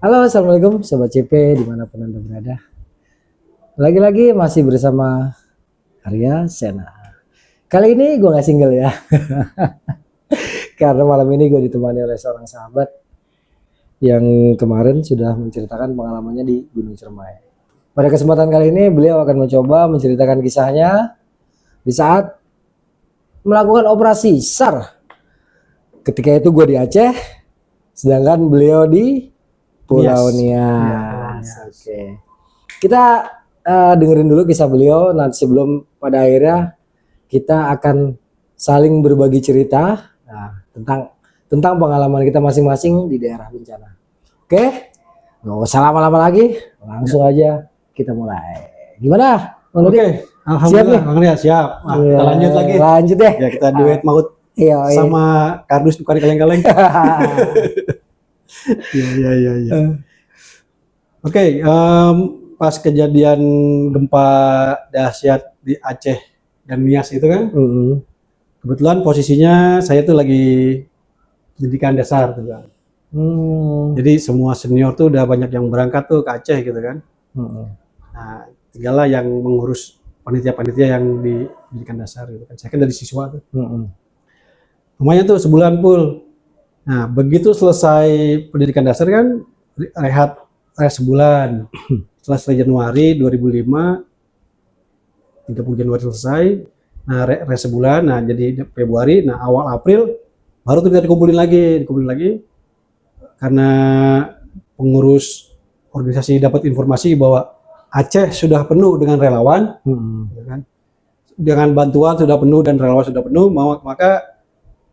Halo, assalamualaikum Sobat CP dimanapun Anda berada. Lagi-lagi masih bersama Arya Sena. Kali ini gue gak single ya. Karena malam ini gue ditemani oleh seorang sahabat yang kemarin sudah menceritakan pengalamannya di Gunung Ciremai. Pada kesempatan kali ini beliau akan mencoba menceritakan kisahnya di saat melakukan operasi SAR. Ketika itu gue di Aceh, sedangkan beliau di Pulau Nias. Oke. Kita dengerin dulu kisah beliau. Nanti sebelum pada akhirnya kita akan saling berbagi cerita tentang pengalaman kita masing-masing di daerah bencana. Oke, nggak usah lama-lama lagi, langsung aja kita mulai. Gimana? Oke, alhamdulillah, Bang Ria siap. Kita lanjut lagi. Lanjut deh. Ya kita duet maut sama kardus bukan kaleng-kaleng. Iya. Oke, pas kejadian gempa dahsyat di Aceh dan Nias itu kan, kebetulan posisinya saya tuh lagi pendidikan dasar tuh kan. Jadi semua senior tuh udah banyak yang berangkat tuh ke Aceh gitu kan. Nah, tinggallah yang mengurus panitia-panitia yang di pendidikan dasar gitu kan. Saya kan dari siswa tuh. Lumayan tuh sebulan full. Nah, begitu selesai pendidikan dasar kan rehat sebulan. Selesai Januari 2005, 30 Januari selesai. Nah, rehat sebulan. Nah, jadi Februari, nah awal April baru tuh kita dikumpulin lagi. Karena pengurus organisasi dapat informasi bahwa Aceh sudah penuh dengan relawan, gitu kan. Dengan bantuan sudah penuh dan relawan sudah penuh, maka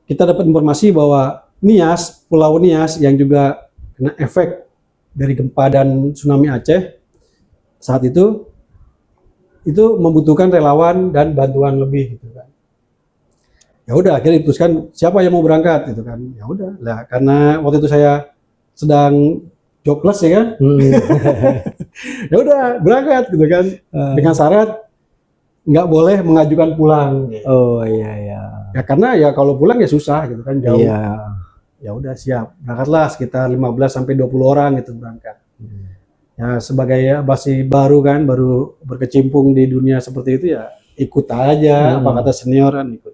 kita dapat informasi bahwa Nias, Pulau Nias yang juga kena efek dari gempa dan tsunami Aceh saat itu membutuhkan relawan dan bantuan lebih gitu kan. Ya udah akhirnya diputuskan siapa yang mau berangkat gitu kan. Ya udah lah, karena waktu itu saya sedang jobless ya kan. Ya udah berangkat gitu kan, dengan syarat nggak boleh mengajukan pulang. Oh iya. Ya karena ya kalau pulang ya susah gitu kan, jauh. Iya. Ya udah siap, berangkatlah sekitar 15 sampai 20 orang gitu berangkat. Ya sebagai masih baru kan, baru berkecimpung di dunia seperti itu ya ikut aja apa kata senior kan ikut.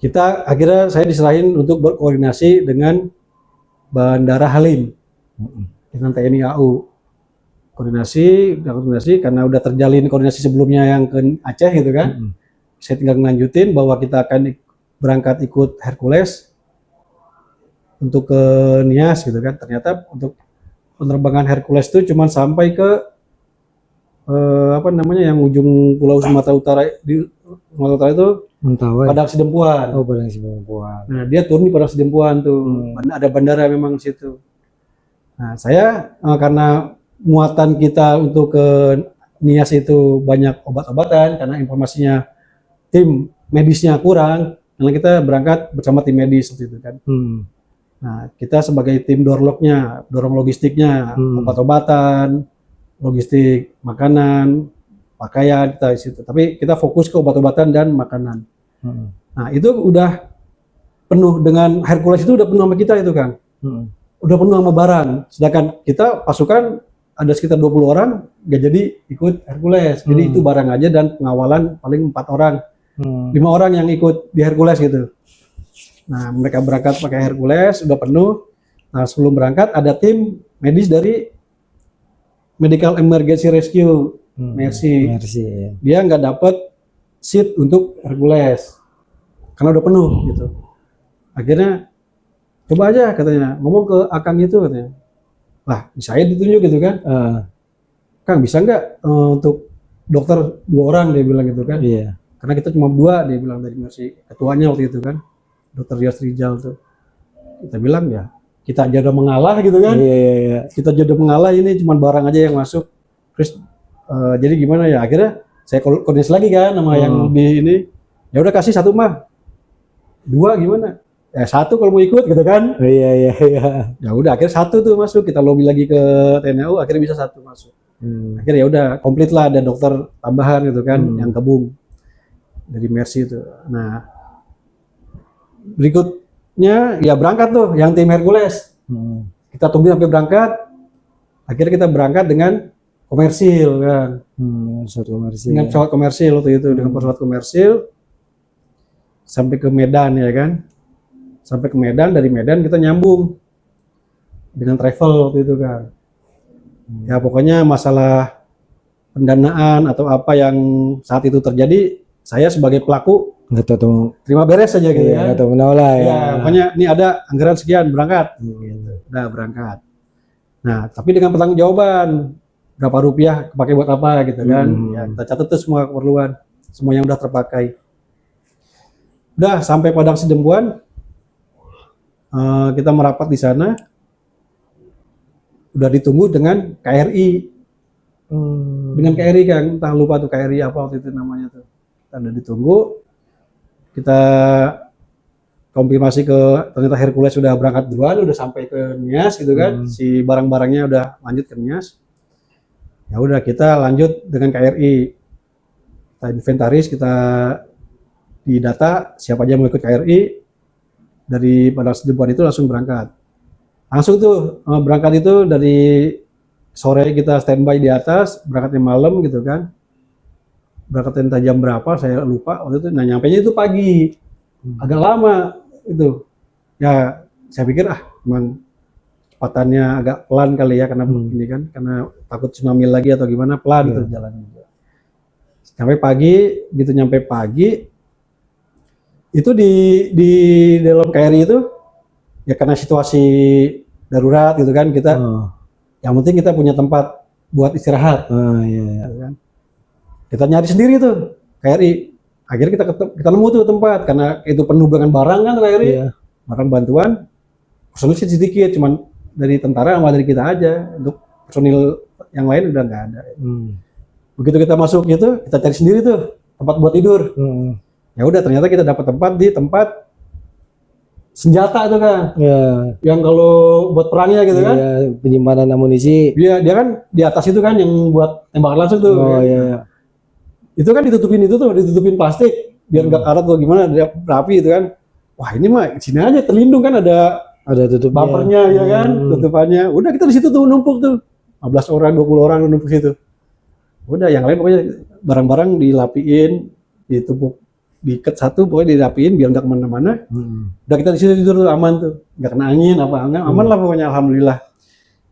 Kita akhirnya saya diserahin untuk berkoordinasi dengan Bandara Halim dengan TNI AU. Koordinasi karena udah terjalin koordinasi sebelumnya yang ke Aceh gitu kan. Saya tinggal ngelanjutin bahwa kita akan berangkat ikut Hercules untuk ke Nias gitu kan. Ternyata untuk penerbangan Hercules itu cuma sampai ke yang ujung Pulau Sumatera Utara, di Sumatera Utara itu Mentawai. Padang Sidempuan. Oh, Padang Sidempuan. Nah, dia turun di Padang Sidempuan tuh. Ada bandara memang di situ. Nah, saya karena muatan kita untuk ke Nias itu banyak obat-obatan karena informasinya tim medisnya kurang, karena kita berangkat bersama tim medis seperti itu kan. Nah, kita sebagai tim dorong logistiknya, obat-obatan, logistik, makanan, pakaian kita di situ. Tapi kita fokus ke obat-obatan dan makanan. Nah, itu udah penuh dengan Hercules itu udah penuh sama kita itu kan. Udah penuh sama barang. Sedangkan kita pasukan ada sekitar 20 orang gak jadi ikut Hercules. Jadi itu barang aja dan pengawalan paling 4 orang. 5 orang yang ikut di Hercules gitu. Nah, mereka berangkat pakai Hercules, udah penuh. Nah, sebelum berangkat ada tim medis dari Medical Emergency Rescue, Mercy. Dia nggak dapet seat untuk Hercules karena udah penuh gitu. Akhirnya coba aja katanya, ngomong ke Akang itu katanya. Lah, saya ditunjuk gitu kan. Kang bisa nggak untuk dokter 2 orang dia bilang gitu kan. Iya. Karena kita cuma 2 dia bilang dari Mercy. Ketuanya waktu itu kan. Dokter Rias Rijal tuh. Kita bilang ya, kita aja udah mengalah gitu kan. Iya. Kita aja udah mengalah, ini cuma barang aja yang masuk. Terus jadi gimana ya? Akhirnya saya koordinasi lagi kan sama yang lebih ini. Ya udah kasih 1 mah. 2 gimana? Ya 1 kalau mau ikut gitu kan. Iya. Ya udah akhirnya 1 tuh masuk. Kita lobby lagi ke TNI, akhirnya bisa 1 masuk. Akhirnya ya udah komplit lah, ada dokter tambahan gitu kan yang gabung dari Mercy itu. Nah, berikutnya ya berangkat tuh yang tim Hercules. kita tunggu sampai berangkat. Akhirnya kita berangkat dengan komersil kan. Pesawat komersil. Dengan pesawat komersil waktu itu, dengan pesawat komersil sampai ke Medan ya kan. Sampai ke Medan, dari Medan kita nyambung dengan travel waktu itu kan. Ya pokoknya masalah pendanaan atau apa yang saat itu terjadi, saya sebagai pelaku Nggak tahu terima beres saja gitu ya. nggak tahu menolak ya. Ya, pokoknya ini ada anggaran sekian berangkat. Gitu. Udah berangkat. Nah, tapi dengan pertanggungjawaban berapa rupiah kepake buat apa gitu kan. Ya, kita catat tuh semua keperluan, semua yang udah terpakai. Udah sampai Padang Sidempuan, kita merapat di sana. Udah ditunggu dengan KRI. Dengan KRI kan, entah lupa tuh KRI apa waktu itu namanya tuh. Kita udah ditunggu, kita konfirmasi ke ternyata Hercules sudah berangkat duluan, udah sampai ke Nias gitu kan, si barang-barangnya udah lanjut ke Nias. Ya udah kita lanjut dengan KRI, kita inventaris, kita didata siapa aja yang mau ikut KRI, dari Padang Sidempuan itu langsung berangkat. Langsung tuh berangkat itu dari sore kita standby di atas, berangkatnya malam gitu kan. Berangkatnya entah jam berapa, saya lupa waktu itu. Nah nyampainya itu pagi, agak lama itu. Ya saya pikir emang kecepatannya agak pelan kali ya karena ini kan, karena takut tsunami lagi atau gimana, pelan gitu jalannya. Sampai pagi, gitu nyampe pagi, itu di dalam KRI itu ya karena situasi darurat gitu kan, kita yang penting kita punya tempat buat istirahat. Iya. Gitu kan. Kita nyari sendiri tuh KRI. Akhirnya kita nemu tuh tempat karena itu penuh dengan barang kan KRI. Iya. Barang bantuan. Personil sedikit, cuman dari tentara sama dari kita aja. Untuk personil yang lain udah nggak ada. Begitu kita masuk gitu, kita cari sendiri tuh tempat buat tidur. Ya udah ternyata kita dapat tempat di tempat senjata itu kan. Ya. Yang kalau buat perangnya gitu kan. Iya, penyimpanan amunisi. Dia kan di atas itu kan yang buat tembakan langsung tuh. Oh iya. Itu kan ditutupin plastik biar nggak karat atau gimana, dia rapi itu kan. Wah ini mah sini aja terlindung kan, ada tutupnya. bumpernya ya kan, tutupannya. Udah kita di situ tuh numpuk tuh, 15 orang, 20 orang numpuk situ. Udah yang lain pokoknya barang-barang dilapiin, ditumpuk, diikat satu, pokoknya dirapiin biar nggak kemana-mana. Udah kita di situ tidur tuh aman tuh, nggak kena angin apa aman lah pokoknya, alhamdulillah.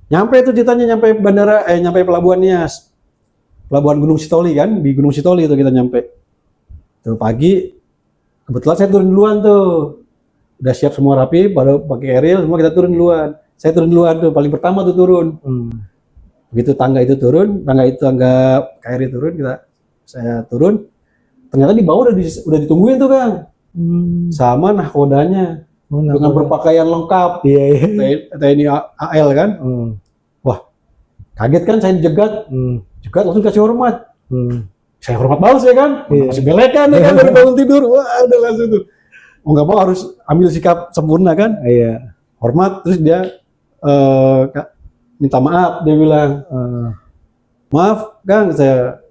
Nyampe tuh ceritanya nyampe bandara, nyampe pelabuhan Nias. Pelabuhan Gunung Sitoli kan, di Gunung Sitoli itu kita nyampe. Tuh pagi, kebetulan saya turun duluan tuh. Udah siap semua rapi, pada pakai aerial, semua kita turun duluan. Saya turun duluan tuh, paling pertama tuh turun. Begitu tangga tangga KRI turun, saya turun. Ternyata di bawah udah ditungguin tuh Kang. Sama nahkodanya. Dengan berpakaian lengkap. Iya. TNI AL kan. Wah, kaget kan saya dijegat. Jegat langsung kasih hormat. Saya hormat banget ya kan. Masih belekan ya kan dari bangun tidur. Wah, udah langsung tuh. Mau nggak mau harus ambil sikap sempurna kan. Iya. Hormat, terus dia minta maaf, dia bilang, maaf Kang,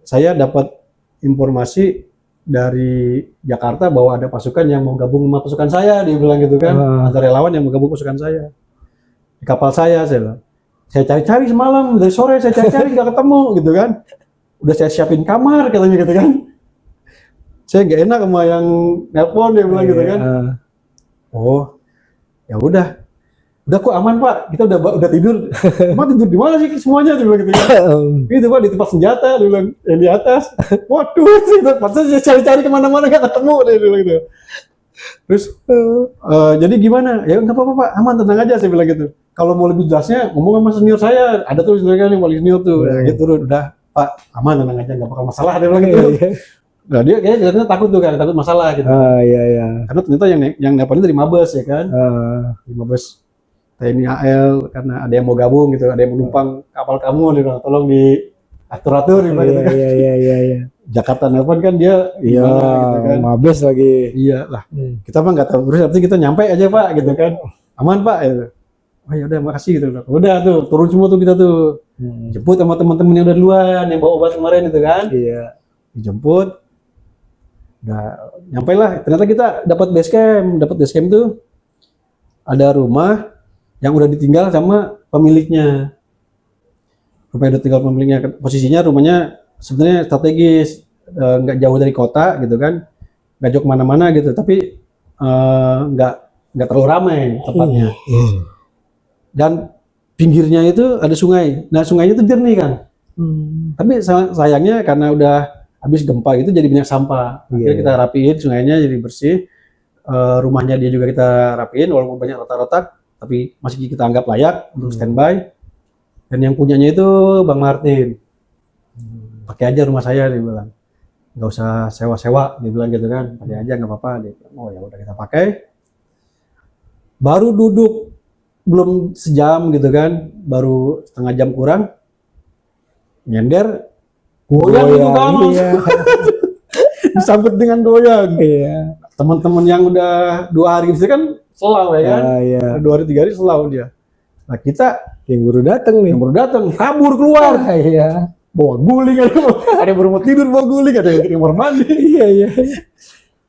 saya dapat informasi dari Jakarta bahwa ada pasukan yang mau gabung sama pasukan saya, dia bilang gitu kan, ada relawan yang mau gabung pasukan saya di kapal saya bilang. Saya cari-cari semalam, dari sore saya cari-cari nggak ketemu gitu kan, udah saya siapin kamar katanya gitu kan, saya nggak enak sama yang nelpon, dia bilang gitu kan. Oh ya udah kok aman Pak, kita udah tidur. Emang tidur di mana sih semuanya, dia bilang gitu kan. Itu Pak di tempat senjata, dia bilang yang di atas. Waduh, itu pantas saya cari-cari kemana-mana nggak ketemu, dia bilang gitu. Terus jadi gimana? Ya nggak apa-apa Pak, aman, tenang aja, saya bilang gitu. Kalau mau lebih jelasnya ngomong sama senior saya, ada tuh senior yang paling senior tuh. Gitu udah Pak, aman, tenang aja, nggak bakal masalah, dia bilang gitu. Nah dia kayaknya takut tuh kan, takut masalah gitu. Iya. Karena ternyata yang nelponnya dari Mabes ya kan. Di Mabes TNI AL, karena ada yang mau gabung gitu, ada yang mau numpang kapal kamu, dia bilang tolong diatur-atur gitu kan. Iya. Jakarta nelpon kan dia gitu kan. Mabes lagi. Iya lah. Kita mah nggak tahu, terus nanti kita nyampe aja Pak gitu kan. Aman Pak gitu. Oh ya udah makasih gitu. Udah tuh turun semua tuh kita tuh. Jemput sama teman-teman yang udah duluan yang bawa obat kemarin itu kan. Iya. Dijemput. Udah nyampe lah. Ternyata kita dapat base camp tuh ada rumah yang udah ditinggal sama pemiliknya. Rumah udah tinggal pemiliknya, posisinya rumahnya sebenarnya strategis, nggak jauh dari kota gitu kan, nggak jauh kemana-mana gitu, tapi nggak terlalu ramai tempatnya. Dan pinggirnya itu ada sungai. Nah sungainya itu jernih kan. Tapi sayangnya karena udah habis gempa itu jadi banyak sampah. Akhirnya kita rapiin sungainya jadi bersih. Rumahnya dia juga kita rapiin walaupun banyak retak-retak, tapi masih kita anggap layak untuk standby. Dan yang punyanya itu Bang Martin. Pakai aja rumah saya dia bilang. Nggak usah sewa-sewa dia bilang gitu kan. Pakai aja nggak apa-apa. Dia bilang, oh ya udah kita pakai. Baru duduk belum sejam gitu kan, baru setengah jam kurang, nyender, goyang gitu kan, iya. Disambut dengan goyang. Iya. Teman-teman yang udah 2 hari gitu kan selau ya kan, iya. 2 hari 3 hari selau dia. Nah kita yang baru datang kabur keluar, iya. Bawa guling, ada yang baru mau tidur bawa guling, ada yang mau mandi. Iya.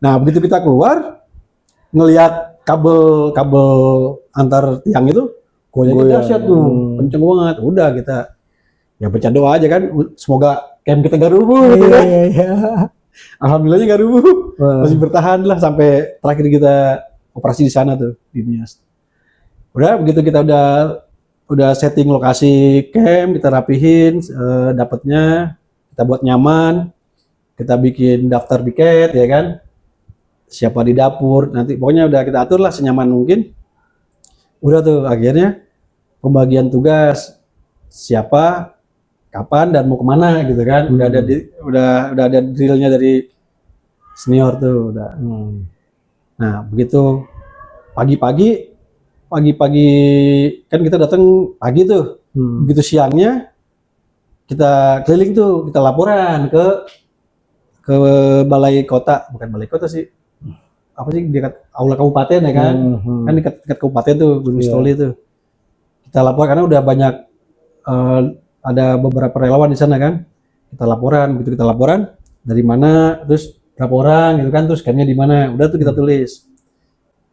Nah begitu kita keluar, ngelihat kabel antar tiang itu goyang dahsyat tuh, kenceng banget. Udah kita ya baca doa aja kan, semoga camp kita gak rubuh gitu kan. Iya. Alhamdulillahnya gak rubuh, masih bertahan lah sampai terakhir kita operasi di sana tuh di Nias. Udah begitu kita udah setting lokasi camp, kita rapihin, dapatnya kita buat nyaman, kita bikin daftar piket ya kan. Siapa di dapur, nanti pokoknya udah kita atur lah senyaman mungkin. Udah tuh akhirnya pembagian tugas siapa, kapan dan mau kemana gitu kan. Udah ada drillnya dari senior tuh udah. Nah begitu pagi-pagi kan kita datang pagi tuh. Begitu siangnya kita keliling tuh, kita laporan ke balai kota, bukan balai kota sih, apa sih dekat aula kabupaten ya kan, kan dekat kabupaten tuh Gunung Sitoli tuh. Kita lapor karena udah banyak ada beberapa relawan di sana kan. Kita laporan, begitu kita laporan dari mana, terus berapa orang gitu kan, terus campnya di mana, udah tuh kita tulis.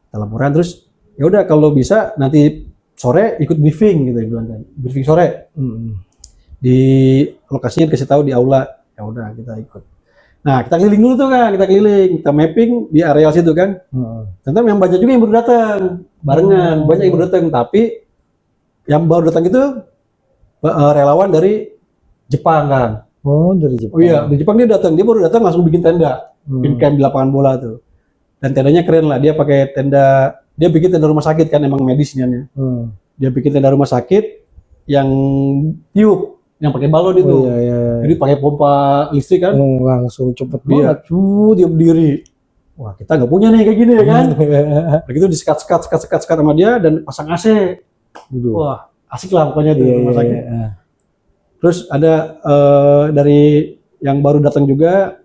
Kita laporan terus ya udah kalau bisa nanti sore ikut briefing gitu bilang kan, briefing sore di lokasinya dikasih tahu di aula. Ya udah kita ikut. Nah kita keliling dulu tuh kan, kita mapping di area situ kan. Ternyata yang banyak juga yang baru datang barengan, banyak yang baru datang, tapi yang baru datang itu relawan dari Jepang kan. Oh dari Jepang. Oh iya, dari Jepang dia baru datang langsung bikin tenda, bikin camp di lapangan bola tuh. Dan tendanya keren lah, dia pakai tenda, dia bikin tenda rumah sakit kan, emang medisnya. Dia bikin tenda rumah sakit yang tiup, yang pakai balon itu. Iya. Jadi pakai pompa listrik kan. Langsung cepet banget. Dia berdiri. Wah kita nggak punya nih kayak gini ya kan. Begitu disekat sama dia dan pasang AC. Wah asik lah pokoknya di rumah sakit. Iya. Terus ada dari yang baru datang juga,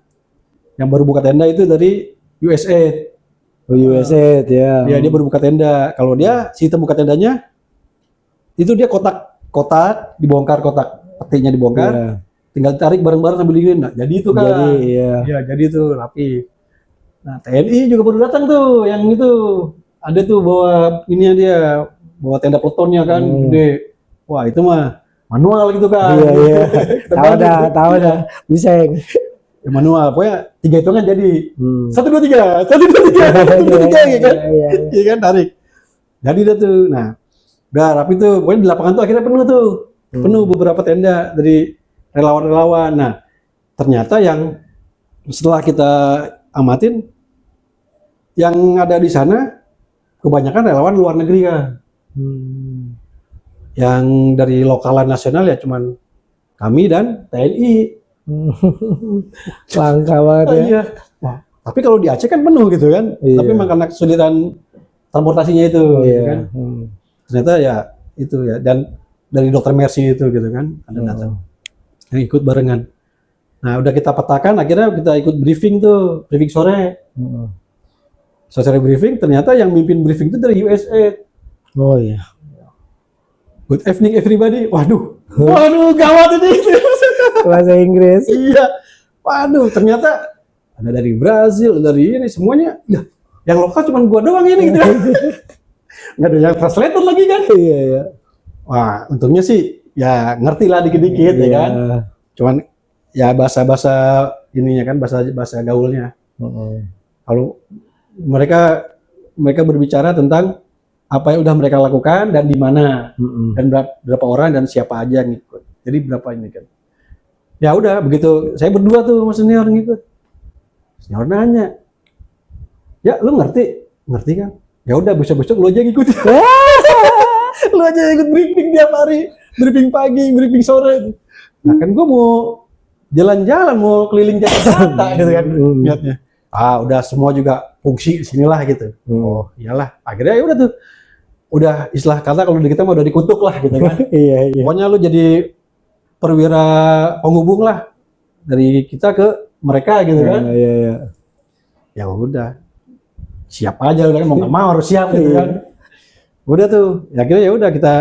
yang baru buka tenda itu dari USAID. USAID ya. Ya dia baru buka tenda. Kalau dia sistem buka tendanya itu dia kotak dibongkar, kotak petiknya dibongkar, tinggal tarik bareng-bareng sambil dingin. Nah, jadi itu kan. Jadi itu rapi. Nah, TNI juga baru datang tuh, yang itu ada tuh bawa ininya dia, bawa tenda peletonnya kan, gede. Wah itu mah manual gitu kan. Iya. tahu dah. Biseng. Ya, manual, pokoknya 3 hitungan jadi 1, 2, 3 ya kan. Iya kan, tarik. Jadi dah tuh. Nah, udah rapi tuh. Pokoknya di lapangan tuh akhirnya penuh tuh. Penuh beberapa tenda dari relawan-relawan. Nah, ternyata yang setelah kita amatin, yang ada di sana kebanyakan relawan luar negeri kan. Yang dari lokalan nasional ya cuman kami dan TNI. Langka banget ya. Iya. Wah, tapi kalau di Aceh kan penuh gitu kan. Iya. Tapi memang karena kesulitan transportasinya itu gitu kan. Ternyata ya itu ya, dan dari dokter Mercy itu gitu kan ada datang yang ikut barengan. Nah udah kita petakan, akhirnya kita ikut briefing tuh, briefing sore. Sore briefing, ternyata yang mimpin briefing itu dari USAID. Oh iya. Good evening everybody. Waduh gawat ini. Bahasa Inggris. Iya. Waduh ternyata ada dari Brazil, dari ini semuanya. Ya, yang lokal cuma gua doang ini gitu. nggak ada yang translator lagi kan. Iya, iya. Wah, untungnya sih ya ngerti lah dikit-dikit ya Iya. kan. Cuman ya bahasa-bahasa ininya kan, bahasa gaulnya. Heeh. Kalau mereka berbicara tentang apa yang udah mereka lakukan dan di mana Mm-mm. dan berapa orang dan siapa aja yang ngikut. Jadi berapa ini kan. Ya udah begitu saya berdua tuh sama senior ngikut. Senior nanya, "Ya, lu ngerti? Ngerti kan? Ya udah besok-besok lu aja ngikut." Lu aja ikut briefing tiap hari, briefing pagi, briefing sore. Nah kan gue mau jalan-jalan, mau keliling Jakarta gitu kan niatnya. Ah udah semua juga fungsi sinilah gitu. Oh iyalah, akhirnya ya udah tuh, udah istilah kata kalau di kita mah udah dikutuk lah gitu kan. Iya, iya. Pokoknya lu jadi perwira penghubung lah dari kita ke mereka gitu kan. Iya, iya. Ya udah, siap aja udah kan, mau nggak mau harus siap gitu kan. Udah tuh, akhirnya ya udah kita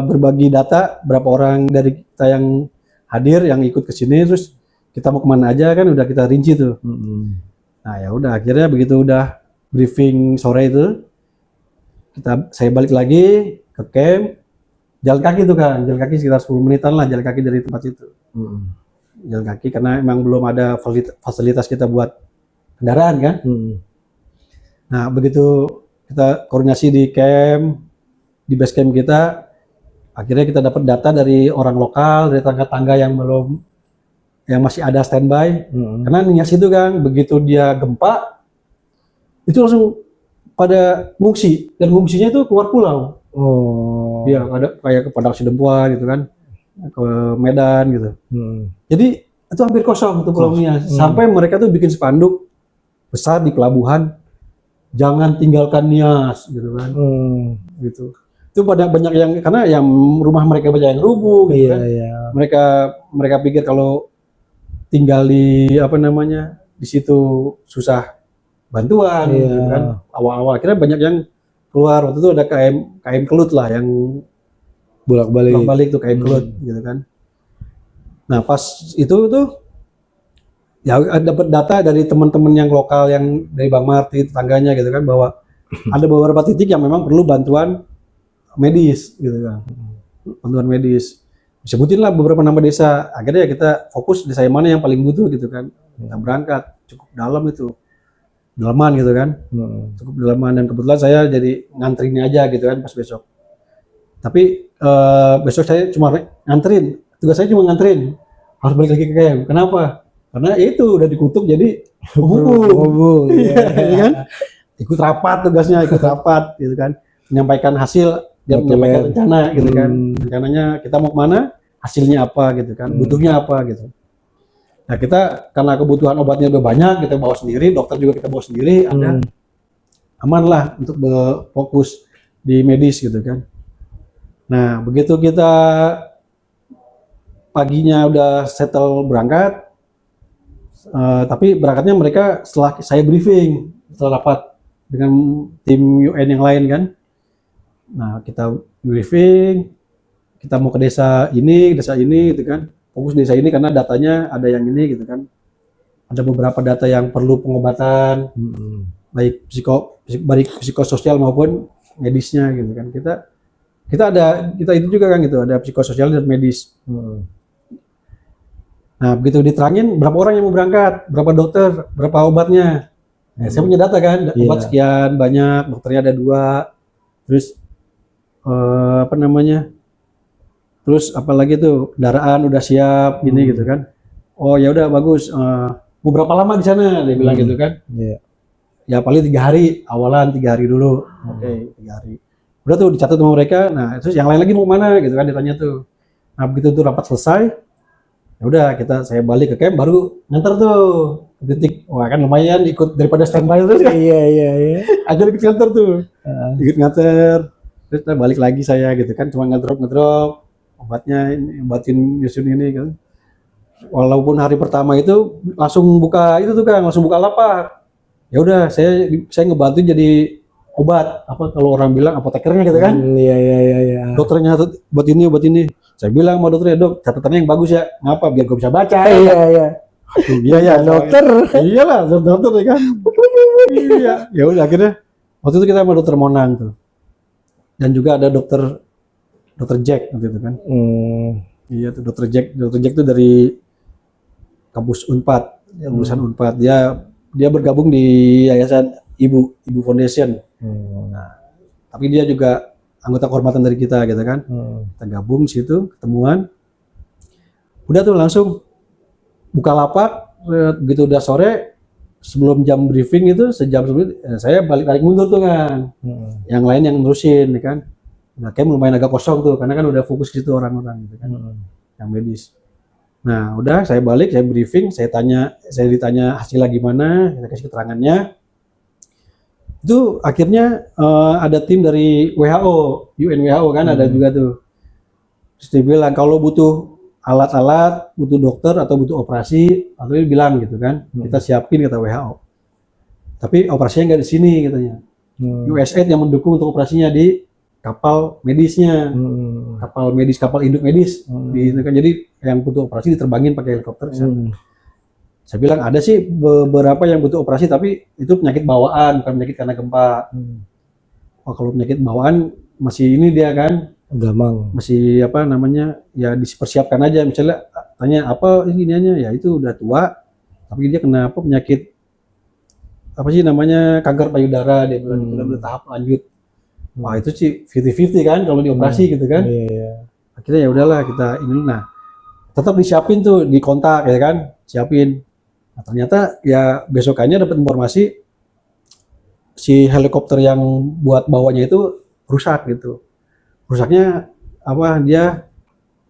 berbagi data berapa orang dari kita yang hadir yang ikut ke sini, terus kita mau kemana aja kan udah kita rinci tuh. Nah ya udah akhirnya begitu udah briefing sore itu saya balik lagi ke camp, jalan kaki tuh kan, jalan kaki sekitar 10 menitan lah jalan kaki dari tempat itu. Jalan kaki karena emang belum ada fasilitas kita buat kendaraan kan. Nah begitu kita koordinasi di camp, di base camp kita, akhirnya kita dapat data dari orang lokal, dari tangga-tangga yang masih ada standby. Karena Nias itu kan begitu dia gempa itu langsung pada ngungsi, dan ngungsinya itu keluar pulau. Oh. Iya, ada kayak ke Padang Sidempuan gitu kan, ke Medan gitu. Jadi itu hampir kosong tuh Pulau Nias. Sampai mereka tuh bikin spanduk besar di pelabuhan, jangan tinggalkan Nias gitu kan. Gitu. Itu pada banyak yang, karena yang rumah mereka banyak yang rubuh gitu kan. Mereka pikir kalau tinggal di di situ susah bantuan gitu kan. Awal-awal akhirnya banyak yang keluar. Waktu itu ada KM Kelut lah yang bolak-balik tuh KM Kelut gitu kan. Nah pas itu tuh ya dapat data dari teman-teman yang lokal yang dari Bang Marti tetangganya gitu kan, bahwa ada beberapa titik yang memang perlu bantuan medis gitu kan. Bantuan medis. Sebutin lah beberapa nama desa. Akhirnya ya kita fokus desa yang mana yang paling butuh gitu kan. Kita berangkat cukup dalam itu. Dalaman gitu kan. Cukup dalaman, dan kebetulan saya jadi ngantrinnya aja gitu kan pas besok. Tapi besok saya cuma nganterin. Tugas saya cuma nganterin. Harus balik lagi ke camp. Kenapa? Karena itu udah dikutuk jadi hubung. Iya kan? Ikut rapat tugasnya, ikut rapat gitu kan. Menyampaikan hasil dan menyampaikan rencana gitu kan. Rencananya kita mau kemana, hasilnya apa gitu kan, butuhnya apa gitu. Nah kita karena kebutuhan obatnya udah banyak, kita bawa sendiri, dokter juga kita bawa sendiri, ada aman lah untuk fokus di medis gitu kan. Nah begitu kita paginya udah settle berangkat, tapi berangkatnya mereka setelah saya briefing, setelah rapat dengan tim UN yang lain kan. Nah kita briefing, kita mau ke desa ini gitu kan, fokus desa ini karena datanya ada yang ini gitu kan, ada beberapa data yang perlu pengobatan, baik psikososial maupun medisnya gitu kan. Kita itu juga kan gitu, ada psikososial dan medis. Nah begitu diterangin berapa orang yang mau berangkat, berapa dokter, berapa obatnya. Saya punya data kan, obat sekian banyak, dokternya ada 2, terus terus apalagi tuh kendaraan udah siap gini gitu kan. Oh ya udah bagus. Mau berapa lama di sana dia bilang gitu kan. Ya paling 3 hari, awalan 3 hari dulu. Oke, 3 hari. Udah tuh dicatat sama mereka. Nah terus yang lain lagi mau mana gitu kan ditanya tuh. Nah begitu tuh rapat selesai, ya udah saya balik ke camp, baru nganter tuh titik. Wah kan lumayan ikut daripada standby terus kan. Iya. Aja ikut nganter tuh. Ikut nganter. Terus balik lagi saya gitu kan, cuma ngedrop obatnya, obatin nyusun ini kan. Walaupun hari pertama itu langsung buka itu tuh kan, langsung buka lapak. Ya udah saya ngebantuin jadi obat, apa kalau orang bilang apotekernya gitu kan. Iya. Dokternya buat ini. Saya bilang sama dokternya, "Dok, catatannya yang bagus ya." "Ngapa? Biar gue bisa baca." Iya. Iya Dokter. Iyalah dokter ya kan. Iya. Ya udah akhirnya waktu itu kita sama dokter Monang tuh. dan juga ada dokter Jack gitu kan. Iya tuh dokter Jack itu dari kampus Unpad, lulusan Unpad. Dia bergabung di Yayasan Ibu Foundation. Nah, tapi dia juga anggota kehormatan dari kita gitu kan. Kita gabung di situ, ketemuan. Udah tuh langsung buka lapak, begitu udah sore sebelum jam briefing itu sejam sebelum saya balik mundur tuh kan. Yang lain yang nerusin ya kan. Nah, kayak lumayan agak kosong tuh karena kan udah fokus gitu orang-orang gitu kan. Yang medis. Nah, udah saya balik, saya briefing, saya ditanya hasilnya gimana, saya kasih keterangannya. Itu akhirnya ada tim dari WHO, WHO kan ada juga tuh. Terus dia bilang kalau butuh alat-alat, butuh dokter atau butuh operasi, atau dia bilang gitu kan, kita siapin kata WHO. Tapi operasinya nggak di sini katanya. USAID yang mendukung untuk operasinya di kapal medisnya, kapal induk medis. Kan, jadi yang butuh operasi diterbangin pakai helikopter. Saya bilang ada sih beberapa yang butuh operasi, tapi itu penyakit bawaan, bukan penyakit karena gempa. Oh, kalau penyakit bawaan masih ini dia kan, gampang. Masih apa namanya, ya dipersiapkan aja. Misalnya tanya apa ininya, ya itu udah tua, tapi dia kena apa penyakit apa sih namanya kanker payudara, dia bilang udah tahap lanjut. Wah itu sih 50-50 kan kalau dioperasi gitu kan. Akhirnya ya udahlah kita ini. Nah tetap disiapin tuh, dikontak ya kan, siapin. Nah, ternyata ya besokannya dapat informasi si helikopter yang buat bawanya itu rusak gitu. Rusaknya apa, dia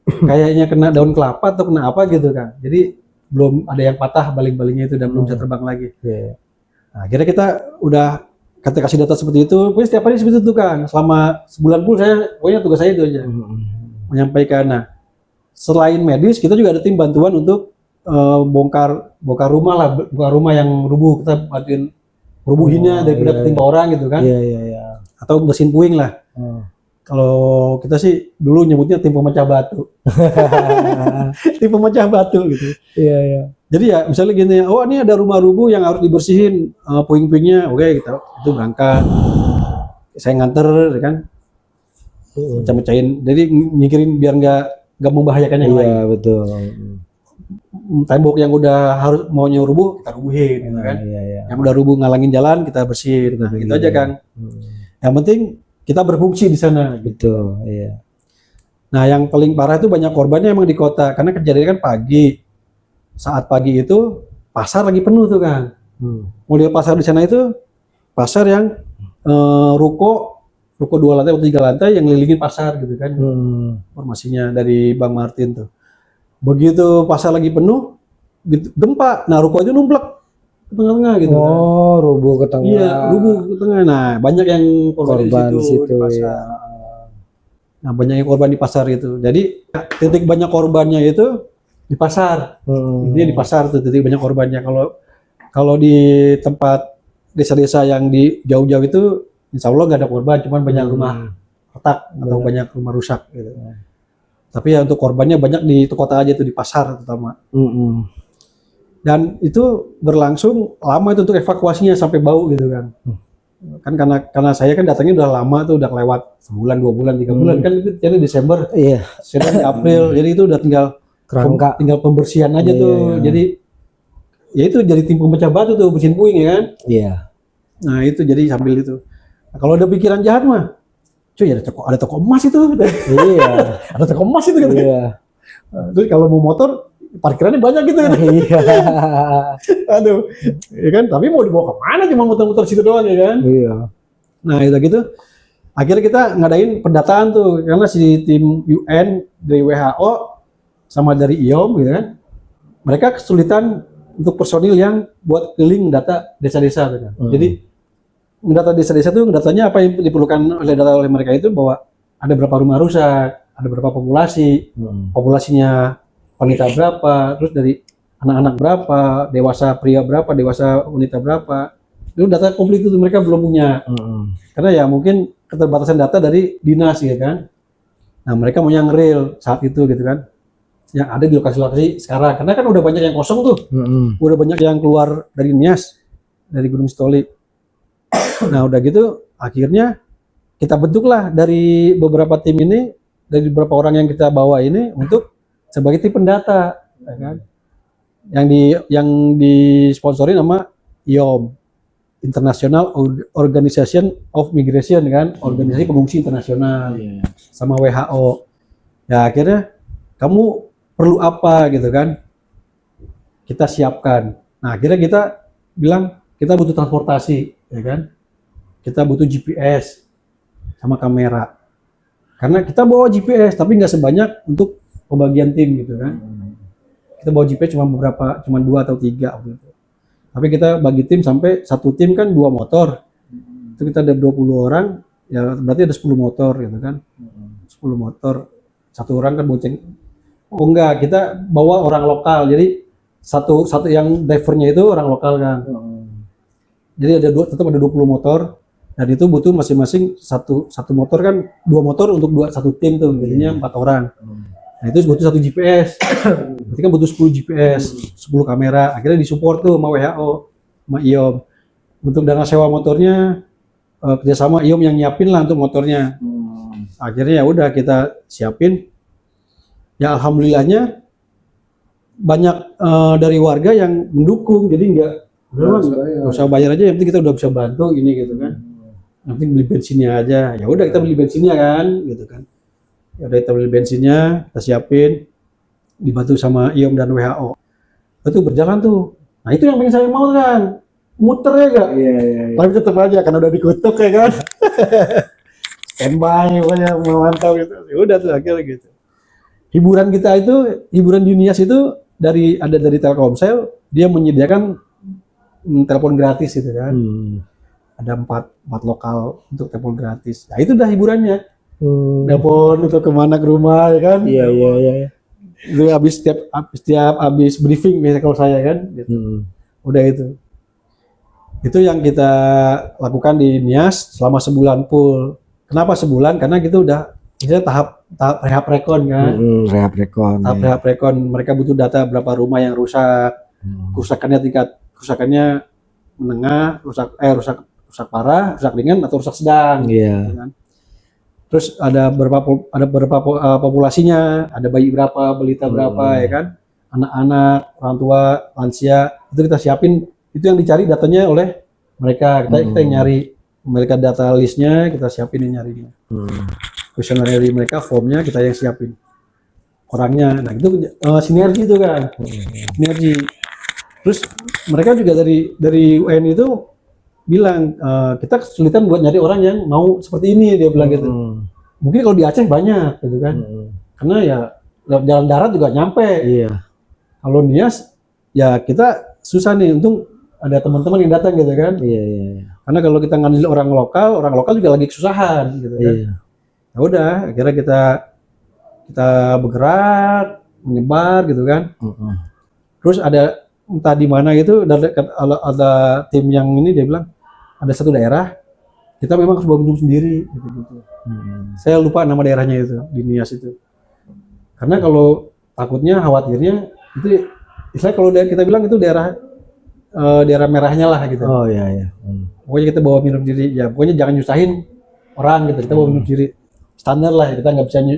kayaknya kena daun kelapa atau kena apa gitu kan. Jadi belum ada yang patah baling-balingnya itu dan belum bisa terbang lagi. Nah, akhirnya kita udah kasih data seperti itu, pokoknya setiap hari seperti itu kan, selama sebulan pun pokoknya tugas saya itu aja, menyampaikan. Nah, selain medis, kita juga ada tim bantuan untuk bongkar rumah yang rubuh, kita bantuin rubuhinnya daripada ketimpa orang gitu kan, atau bersihin puing lah. Kalau kita sih dulu nyebutnya tim pemecah batu, tim pemecah batu gitu. Jadi ya misalnya gini, oh ini ada rumah rubuh yang harus dibersihin puing-puingnya, oke kita itu berangkat, saya nganter ya kan, mecahin, jadi nyikirin biar nggak membahayakan yang lain. Iya betul. Tembok yang udah harus mau rubuh kita rubuhin, gitu kan. Yang udah rubuh ngalangin jalan kita bersihin, nah gitu aja kan. Yang penting kita berfungsi di sana. Betul. Iya. Nah yang paling parah itu banyak korbannya emang di kota, karena kejadian kan pagi. Saat pagi itu pasar lagi penuh tuh kan. Mulai pasar di sana itu pasar yang ruko 2 lantai atau 3 lantai yang ngelilingin pasar gitu kan. Informasinya dari Bang Martin tuh. Begitu pasar lagi penuh, gempa. Nah ruko itu numplek ke tengah-tengah gitu kan. Rubuh ke tengah. Iya, rubuh ke tengah. Nah banyak yang korban di situ, di pasar. Ya. Nah banyak yang korban di pasar itu. Jadi titik banyak korbannya itu di pasar, intinya di pasar tuh titik banyak korbannya. Kalau di tempat desa-desa yang di jauh-jauh itu, insya Allah nggak ada korban, cuman banyak rumah retak atau banyak rumah rusak gitu. Tapi ya untuk korbannya banyak di kota aja tuh, di pasar terutama. Dan itu berlangsung lama itu untuk evakuasinya sampai bau gitu kan. Kan karena saya kan datangnya udah lama tuh, udah lewat sebulan, 2 bulan, 3 bulan kan itu jadi Desember, sudah di April, jadi itu udah tinggal pembersihan aja tuh. Jadi ya itu jadi tim pemecah batu tuh, bersihin puing ya kan. Nah itu jadi sambil itu. Nah, kalau ada pikiran jahat mah, cuy ada toko emas itu. Ada toko emas itu gitu. Terus kalau mau motor parkirannya banyak gitu kan. Aduh, ya kan. Tapi mau dibawa kemana, cuma muter-muter situ doang ya kan. Nah itu gitu. Akhirnya kita ngadain pendataan tuh, karena si tim UN dari WHO sama dari IOM gitu kan, mereka kesulitan untuk personil yang buat keliling data desa-desa gitu kan. Jadi data desa-desa itu datanya apa yang diperlukan oleh mereka itu, bahwa ada berapa rumah rusak, ada berapa populasi, populasinya wanita berapa, terus dari anak-anak berapa, dewasa pria berapa, dewasa wanita berapa. Itu data komplit itu mereka belum punya. Karena ya mungkin keterbatasan data dari dinas ya kan. Nah mereka mau yang real saat itu gitu kan, yang ada di lokasi-lokasi sekarang, karena kan udah banyak yang kosong tuh, udah banyak yang keluar dari Nias, dari Gunung Sitoli. Nah udah gitu akhirnya kita bentuklah dari beberapa tim ini, dari beberapa orang yang kita bawa ini untuk sebagai tim pendata, ya kan? Yang disponsori nama IOM, International Organization of Migration, kan, organisasi pengungsi internasional, sama WHO. Ya akhirnya kamu perlu apa gitu kan? Kita siapkan. Nah akhirnya kita bilang kita butuh transportasi, ya kan? Kita butuh GPS sama kamera. Karena kita bawa GPS tapi nggak sebanyak untuk pembagian tim gitu kan. Kita bawa GPS cuma 2 atau 3 gitu. Tapi kita bagi tim sampai satu tim kan 2 motor. Itu kita ada 20 orang, ya berarti ada 10 motor gitu kan. 10 motor. Satu orang kan bonceng. Oh enggak, kita bawa orang lokal. Jadi satu yang drivernya itu orang lokal kan. Jadi tetap ada 20 motor. Dan itu butuh masing-masing satu motor kan, 2 motor untuk satu tim tuh, jadinya 4 orang. Nah itu butuh 1 GPS, berarti kan butuh 10 GPS, 10 kamera. Akhirnya disupport tuh sama WHO, sama IOM. Untuk dana sewa motornya kerjasama IOM yang nyiapin lah untuk motornya. Akhirnya ya udah kita siapin. Ya alhamdulillahnya banyak dari warga yang mendukung, jadi nggak usah bayar aja, yang penting kita udah bisa bantu ini gitu kan. Yang penting beli bensinnya aja, ya udah kita beli bensinnya kan, gitu kan. Ya udah kita beli bensinnya, kita siapin, dibantu sama IOM dan WHO. Itu berjalan tuh. Nah itu yang pengen saya mau kan, muter ya gak? Iya. Tapi tetap aja karena udah dikutuk ya kan. Standby pokoknya memantau gitu. Ya udah tuh akhirnya gitu. Hiburan kita itu, hiburan di Nias itu dari Telkomsel, dia menyediakan telepon gratis gitu kan. Ada 4 lokal untuk telepon gratis. Nah itu udah hiburannya. Telepon untuk kemana ke rumah ya kan? Iya. Itu setiap habis briefing biasanya kalau saya kan. Gitu. Udah itu. Itu yang kita lakukan di Nias selama sebulan full. Kenapa sebulan? Karena kita udah tahap rehab rekon kan. Rehab rekon. Tahap rehab rekon. Mereka butuh data berapa rumah yang rusak. Kerusakannya menengah, rusak parah, rusak ringan atau rusak sedang. Gitu kan. Terus ada berapa populasinya, ada bayi berapa, balita berapa ya kan, anak-anak, orang tua, lansia, itu kita siapin, itu yang dicari datanya oleh mereka, kita yang nyari, mereka data listnya kita siapin yang nyarinya. Kuesioner dari mereka, formnya kita yang siapin, orangnya. Nah itu sinergi itu kan, sinergi. Terus mereka juga dari UN itu bilang kita kesulitan buat nyari orang yang mau seperti ini, dia bilang gitu. Mungkin kalau di Aceh banyak gitu kan, karena ya jalan darat juga nyampe. Iya. Kalau Nias ya kita susah nih, untung ada teman-teman yang datang gitu kan. Iya. Karena kalau kita ngandelin orang lokal juga lagi kesusahan gitu kan. Iya. Ya udah, akhirnya kita bergerak, menyebar gitu kan. Terus ada entah di mana gitu, ada tim yang ini dia bilang ada satu daerah kita memang harus bawa minum sendiri gitu. Saya lupa nama daerahnya itu di Nias itu. Karena kalau takutnya khawatirnya itu istilah kalau kita bilang itu daerah merahnya lah gitu. Oh iya. Pokoknya kita bawa minum sendiri ya, pokoknya jangan nyusahin orang gitu. Kita bawa minum sendiri. Standar lah, kita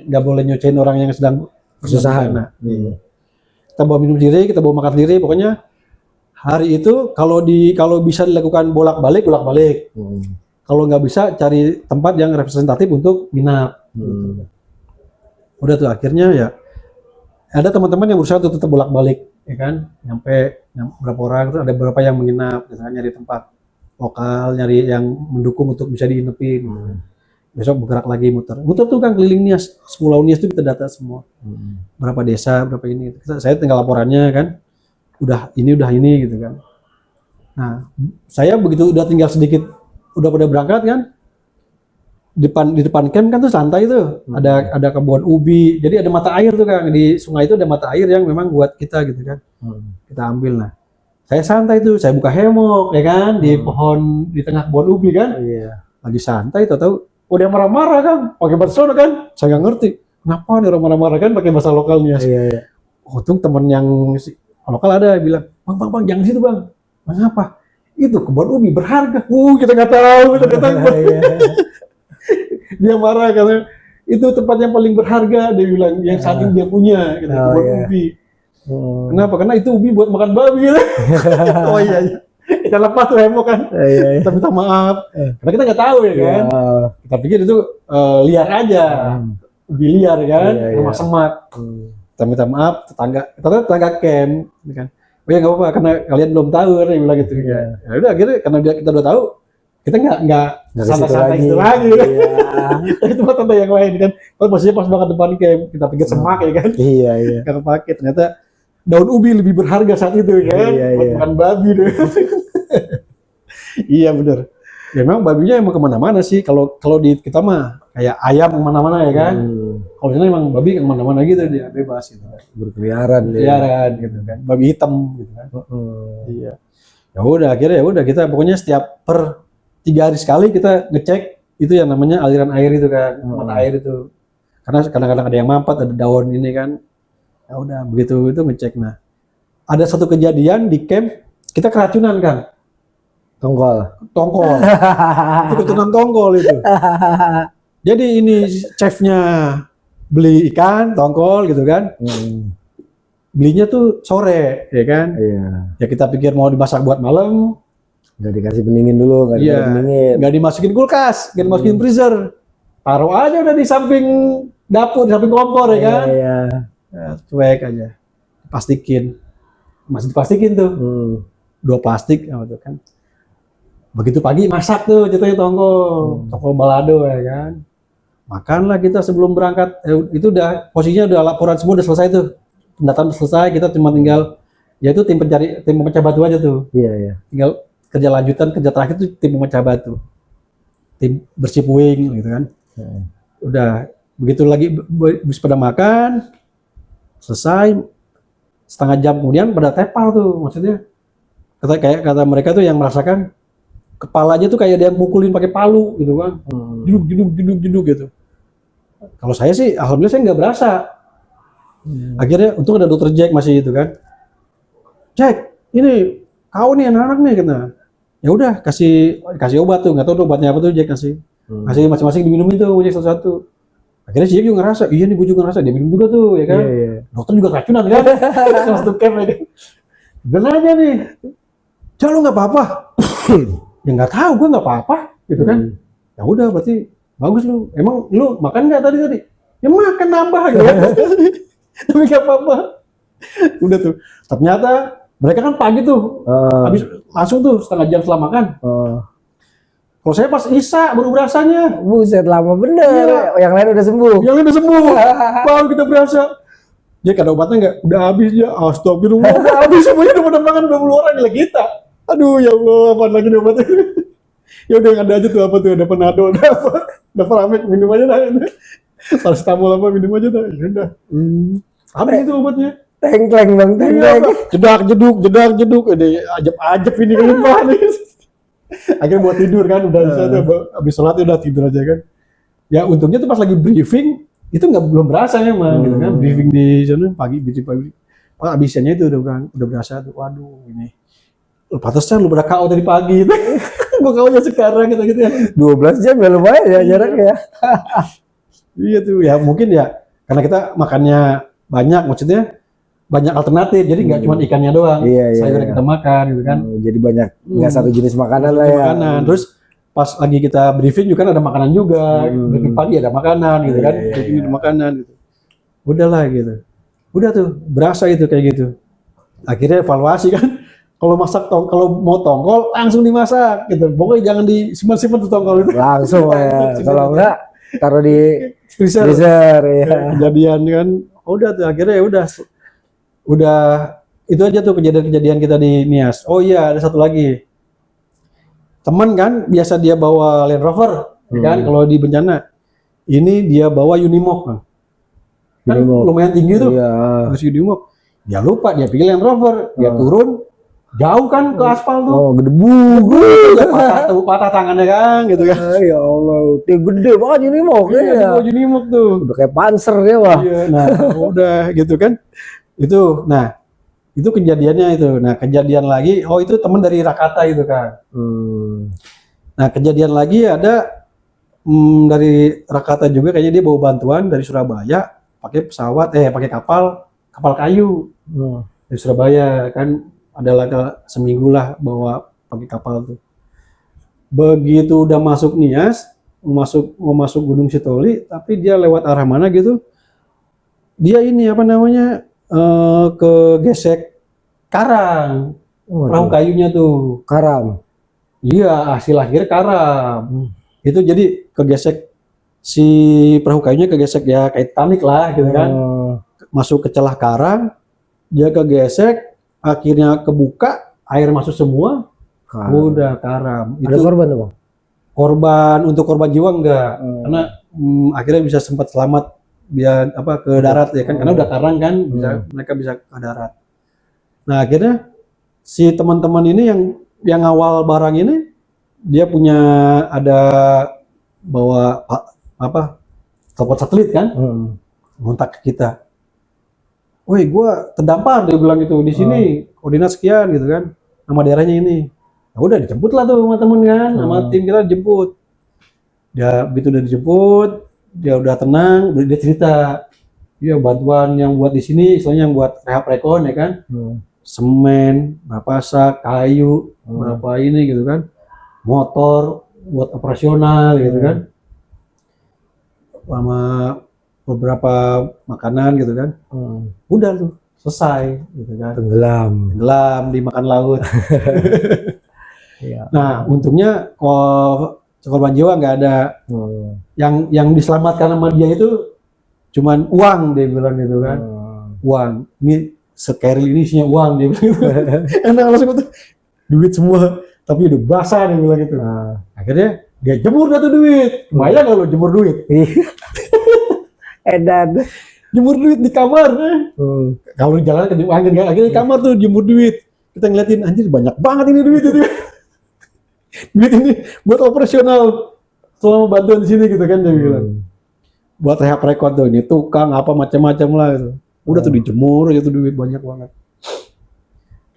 nggak boleh nyusahin orang yang sedang kesusahan. Nah, kita bawa minum sendiri, kita bawa makan sendiri, pokoknya hari itu kalau bisa dilakukan bolak-balik. Kalau nggak bisa cari tempat yang representatif untuk nginap. Udah tuh akhirnya ya ada teman-teman yang berusaha untuk tetap bolak-balik, ya kan? Nyampe berapa orang, terus ada beberapa yang menginap, misalnya nyari tempat lokal, nyari yang mendukung untuk bisa diinepin. Besok bergerak lagi muter tuh kan keliling Nias, Pulau Nias itu kita data semua. Berapa desa, berapa ini. Saya tinggal laporannya kan. Udah ini gitu kan. Nah, saya begitu udah tinggal sedikit, udah pada berangkat kan. Di depan camp kan tuh santai tuh. Ada kebun ubi. Jadi ada mata air tuh kan, di sungai itu ada mata air yang memang buat kita gitu kan. Kita ambil. Nah, saya santai tuh, saya buka hemok ya kan di pohon di tengah kebun ubi kan. Lagi santai tahu udah marah-marah kan, pakai bahasa Sunda kan, saya nggak ngerti kenapa nih orang marah-marah kan pakai bahasa lokalnya. Untung temen yang lokal ada bilang, bang jangan situ bang. Mengapa? Itu kebun ubi berharga. Kita nggak tahu. Dia marah karena itu tempat yang paling berharga, dia bilang, yang saat ini dia punya, gitu, buat ubi. Kenapa? Karena itu ubi buat makan babi. Gitu. Oh iya, kita lepas tuh heboh kan. Kita minta maaf, karena kita nggak tahu ya kan. Kita pikir itu liar aja, ubi liar kan, rumah semak. Kita minta maaf, tetangga camp, gitu kan. Oh ya nggak apa-apa, karena kalian belum tahu, dia bilang gitu. Ya udah, akhirnya karena kita udah tahu, kita nggak santai-santai itu lagi. Itu tempat tempat yang lain kan. Posisinya pas banget depan camp, kita pikir semak ya kan. Iya. Karena pakai ternyata daun ubi lebih berharga saat itu kan. Buat makan babi deh. Iya bener. Ya memang babinya emang kemana-mana sih. Kalau di kita mah kayak ayam kemana-mana ya kan. Kalau di sana emang babi kemana-mana gitu, dia bebas gitu. Berkeliaran gitu kan. Babi hitam gitu kan. Iya. Ya udah kita pokoknya setiap per 3 hari sekali kita ngecek itu yang namanya aliran air itu kan, mata air itu. Karena kadang-kadang ada yang mampet, ada daun ini kan. Ya udah begitu itu ngecek. Nah, ada satu kejadian di camp kita keracunan kan. Tongkol. Itu keracunan tongkol itu. Jadi ini chefnya beli ikan tongkol gitu kan. Belinya tuh sore ya kan. Ya kita pikir mau dimasak buat malam. Nggak dikasih pendingin dulu, nggak dimasukin kulkas, nggak dimasukin freezer, taruh aja udah di samping dapur, di samping kompor ya kan. Ya, cuek aja, masih diplastikin tuh, 2 plastik gitu kan. Begitu pagi masak tuh jatuhnya tongkol balado ya kan. Makanlah kita sebelum berangkat, itu udah posisinya udah laporan semua udah selesai tuh, pendataan selesai, kita cuma tinggal, yaitu tim pemecah batu aja tuh. Tinggal kerja lanjutan, kerja terakhir itu tim memecah batu, tim bersih puing gitu kan. Udah begitu lagi pada makan selesai, setengah jam kemudian pada tepal tuh, maksudnya kata mereka tuh yang merasakan kepalanya tuh kayak dia mukulin pakai palu gitu kan, jeduk gitu. Kalau saya sih alhamdulillah saya nggak berasa. Akhirnya untung ada dokter Jack masih itu kan, Jack ini kau nih anak-anak nih kena. Ya udah kasih obat tuh, nggak tahu obatnya apa tuh Jack kasih masing-masing diminumin tuh Jack satu-satu. Akhirnya si Jack juga ngerasa, iya nih gue juga ngerasa, dia minum juga tuh ya kan. Dokter juga keracunan kan, satu camp ya kan. Benar aja nih, Jack lu nggak apa-apa? Ya nggak tahu, gue nggak apa-apa gitu kan. Ya udah berarti bagus lu. Emang lu makan nggak tadi? Ya makan nambah gitu kan. Tapi nggak apa-apa. Udah tuh, ternyata mereka kan pagi tuh, habis langsung tuh setengah jam setelah makan. Kalau saya pas Isya baru berasanya. Buset, lama bener. Yang lain udah sembuh. Baru kita berasa. Dia ada obatnya nggak? Udah habis ya. Astagfirullah, udah habis semuanya, udah pada makan 20 orang gila kita. Aduh ya Allah, apaan lagi nih obatnya? Ya udah yang ada aja tuh apa tuh, ada Panadol, ada Paramek, minum aja dah. Paracetamol apa minum aja dah. Ya udah. Habis itu obatnya. Tengkleng bang, tengkleng. Jeduk. Ini ajep ini kelima nih. Akhirnya buat tidur kan, udah bisa tuh, habis sholat udah tidur aja kan. Ya untungnya tuh pas lagi briefing, itu belum berasa emang gitu kan. Briefing di sana pagi. Pas abisnya itu udah berasa tuh, waduh ini. Pantesan lu pada KO dari pagi itu. Gua KO-nya sekarang gitu ya. 12 jam ya lumayan ya jaraknya. Iya tuh, ya mungkin ya karena kita makannya banyak, maksudnya banyak alternatif, jadi nggak cuma ikannya doang, sayur yang kita makan gitu kan. Jadi banyak, nggak satu jenis makanan lah ya. Terus pas lagi kita briefing juga kan ada makanan juga, briefing pagi ada makanan gitu kan, briefing ada makanan gitu. Udahlah gitu, udah tuh berasa itu kayak gitu. Akhirnya evaluasi kan, kalau mau tongkol langsung dimasak gitu, pokoknya jangan disimpan tuh tongkol itu. Langsung ya, kalau enggak taruh di freezer ya. Kejadian kan, udah tuh akhirnya ya udah itu aja tuh kejadian kita di Nias. Oh iya, ada satu lagi. Teman kan biasa dia bawa Land Rover kan kalau di bencana. Ini dia bawa Unimog. Kan lumayan tinggi tuh. Terus Unimog. Dia lupa, dia pilih Land Rover, dia turun jauh kan ke aspal tuh. Oh, gedebu. Dia patah tangannya kan gitu kan. Ya Allah, dia gede banget Unimog ya. Unimog tuh. Udah kayak Panzer dia, wah. Iya, nah, udah gitu kan. Itu kejadiannya itu. Nah, kejadian lagi, itu teman dari Rakata itu kan. Nah, kejadian lagi ada dari Rakata juga kayaknya dia bawa bantuan dari Surabaya pakai pesawat, pakai kapal kayu dari Surabaya kan, adalah seminggu lah bawa pakai kapal tuh. Begitu udah masuk Nias, mau masuk Gunung Sitoli, tapi dia lewat arah mana gitu, dia ini apa namanya kegesek karang, perahu kayunya tuh. Karam. Iya, hasil akhir karam. Itu jadi kegesek, si perahu kayunya kegesek ya kayak Titanic lah gitu kan. Masuk ke celah karang, dia kegesek, akhirnya kebuka, air masuk semua, udah karam. Ada Itu korban tuh Bang? korban, untuk korban jiwa enggak, karena akhirnya bisa sempat selamat biar apa ke darat ya kan, karena udah karang kan, mereka bisa ke darat. Nah akhirnya si teman-teman ini yang awal barang ini, dia punya ada bawa apa telepon satelit kan, kontak ke kita. Woi, gua terdampar, dia bilang gitu di sini, koordinat sekian gitu kan, nama daerahnya ini. Nah, udah dijemput lah tuh sama temen kan, sama tim kita dijemput. Dia begitu udah dijemput, dia udah tenang, dia cerita, iya bantuan yang buat di sini, istilahnya yang buat rehab rekon ya kan, semen, berapa sak, kayu, berapa ini gitu kan, motor buat operasional gitu kan, sama beberapa makanan gitu kan, udah tuh selesai gitu kan, tenggelam dimakan laut. Nah untungnya korban jiwa nggak ada, yang diselamatkan sama dia itu cuman uang, dia bilang gitu kan, uang ini sekeril ini isinya uang, dia bilang gitu. Enak langsung tuh duit semua, tapi udah basah, dia bilang gitu. Akhirnya dia jemur dah tuh duit, lumayan kalau jemur duit. Edan. Jemur duit di kamar. Kalau di jalan kedip angin kan, akhirnya di kamar tuh jemur duit. Kita ngeliatin, anjir banyak banget ini duit itu. Duit ini buat operasional selama bantuan di sini gitu kan, dia bilang. Buat rehab rekod tuh, ini tukang apa macam-macam lah gitu. Udah tuh dijemur aja tuh duit banyak banget.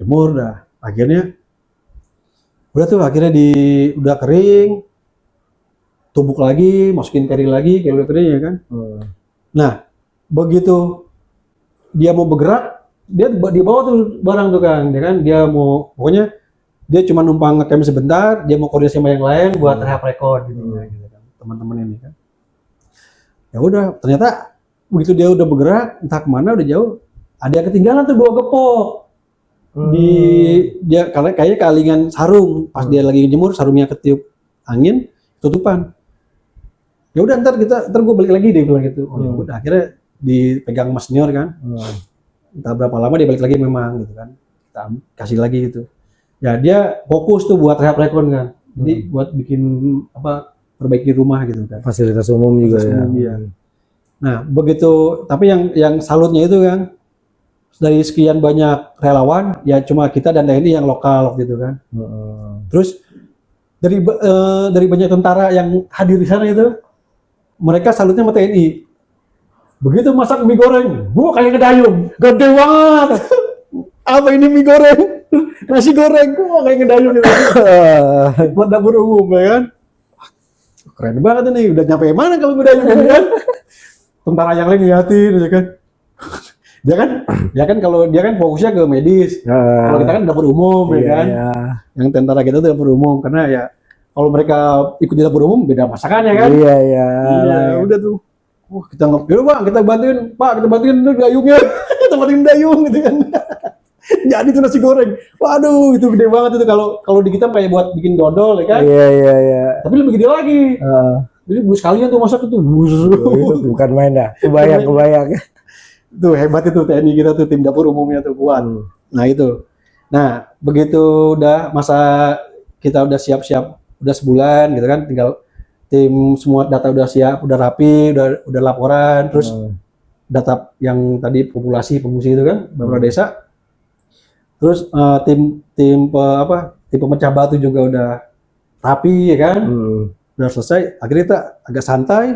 Jemur dah. Akhirnya udah tuh udah kering. Tumbuk lagi, masukin carrier lagi, kayak udah kering ya kan. Nah, begitu dia mau bergerak, dia dibawa tuh barang tuh kan, dia mau, pokoknya dia cuma numpang ngecamp sebentar, dia mau koordinasi sama yang lain buat rehab rekod gitu kan, teman-teman ini kan. Ya udah, ternyata begitu dia udah bergerak, entah kemana udah jauh, ada yang ketinggalan tuh bawa gepok. Dia kayaknya kalingan sarung, pas dia lagi jemur sarungnya ketiup angin, tutupan. Ya udah ntar gue balik lagi, dia bilang gitu. Oh ya udah, akhirnya dipegang mas senior kan. Entah berapa lama dia balik lagi memang gitu kan. Kita kasih lagi gitu. Ya dia fokus tuh buat rehab rekon kan. Jadi buat bikin perbaiki rumah gitu kan. Fasilitas umum juga ya. Nah, begitu, tapi yang salutnya itu kan, dari sekian banyak relawan, ya cuma kita dan TNI yang lokal gitu kan. Terus dari banyak tentara yang hadir di sana itu, mereka salutnya sama TNI. Begitu masak mie goreng, gua kayak ngedayung, gede banget. Apa ini mie goreng? Nasi goreng, gua kayak ngedayung gitu. Buat dapur umum ya kan. Keren banget ini, udah nyampe mana kalau ngedayung gitu kan. Tentara yang lain liatin ya kan. Kalau dia kan fokusnya ke medis. Kalau kita kan dapur umum ya kan. Yang tentara kita tuh dapur umum, karena ya kalau mereka ikut di dapur umum beda masakannya kan. Iya, udah tuh. Kita ngobrol, Bang, kita bantuin, Pak, kita bantuin dayungnya. Kita bantuin dayung gitu kan. Jadi tuh nasi goreng. Waduh, itu gede banget itu, kalau di kita kayak buat bikin dodol ya kan. Iya. Tapi lebih gede lagi. Jadi sekalian tuh masak itu. Itu bukan main dah. Kebayang. Itu hebat itu TNI kita tuh, tim dapur umumnya tuh kuat. Nah itu. Nah, begitu udah masa kita udah siap-siap, udah sebulan gitu kan, tinggal tim semua data udah siap, udah rapi, udah laporan, terus data yang tadi populasi pengungsi itu kan, beberapa desa. Terus tim pemecah batu juga udah rapi ya kan. Udah selesai, akhirnya kita agak santai,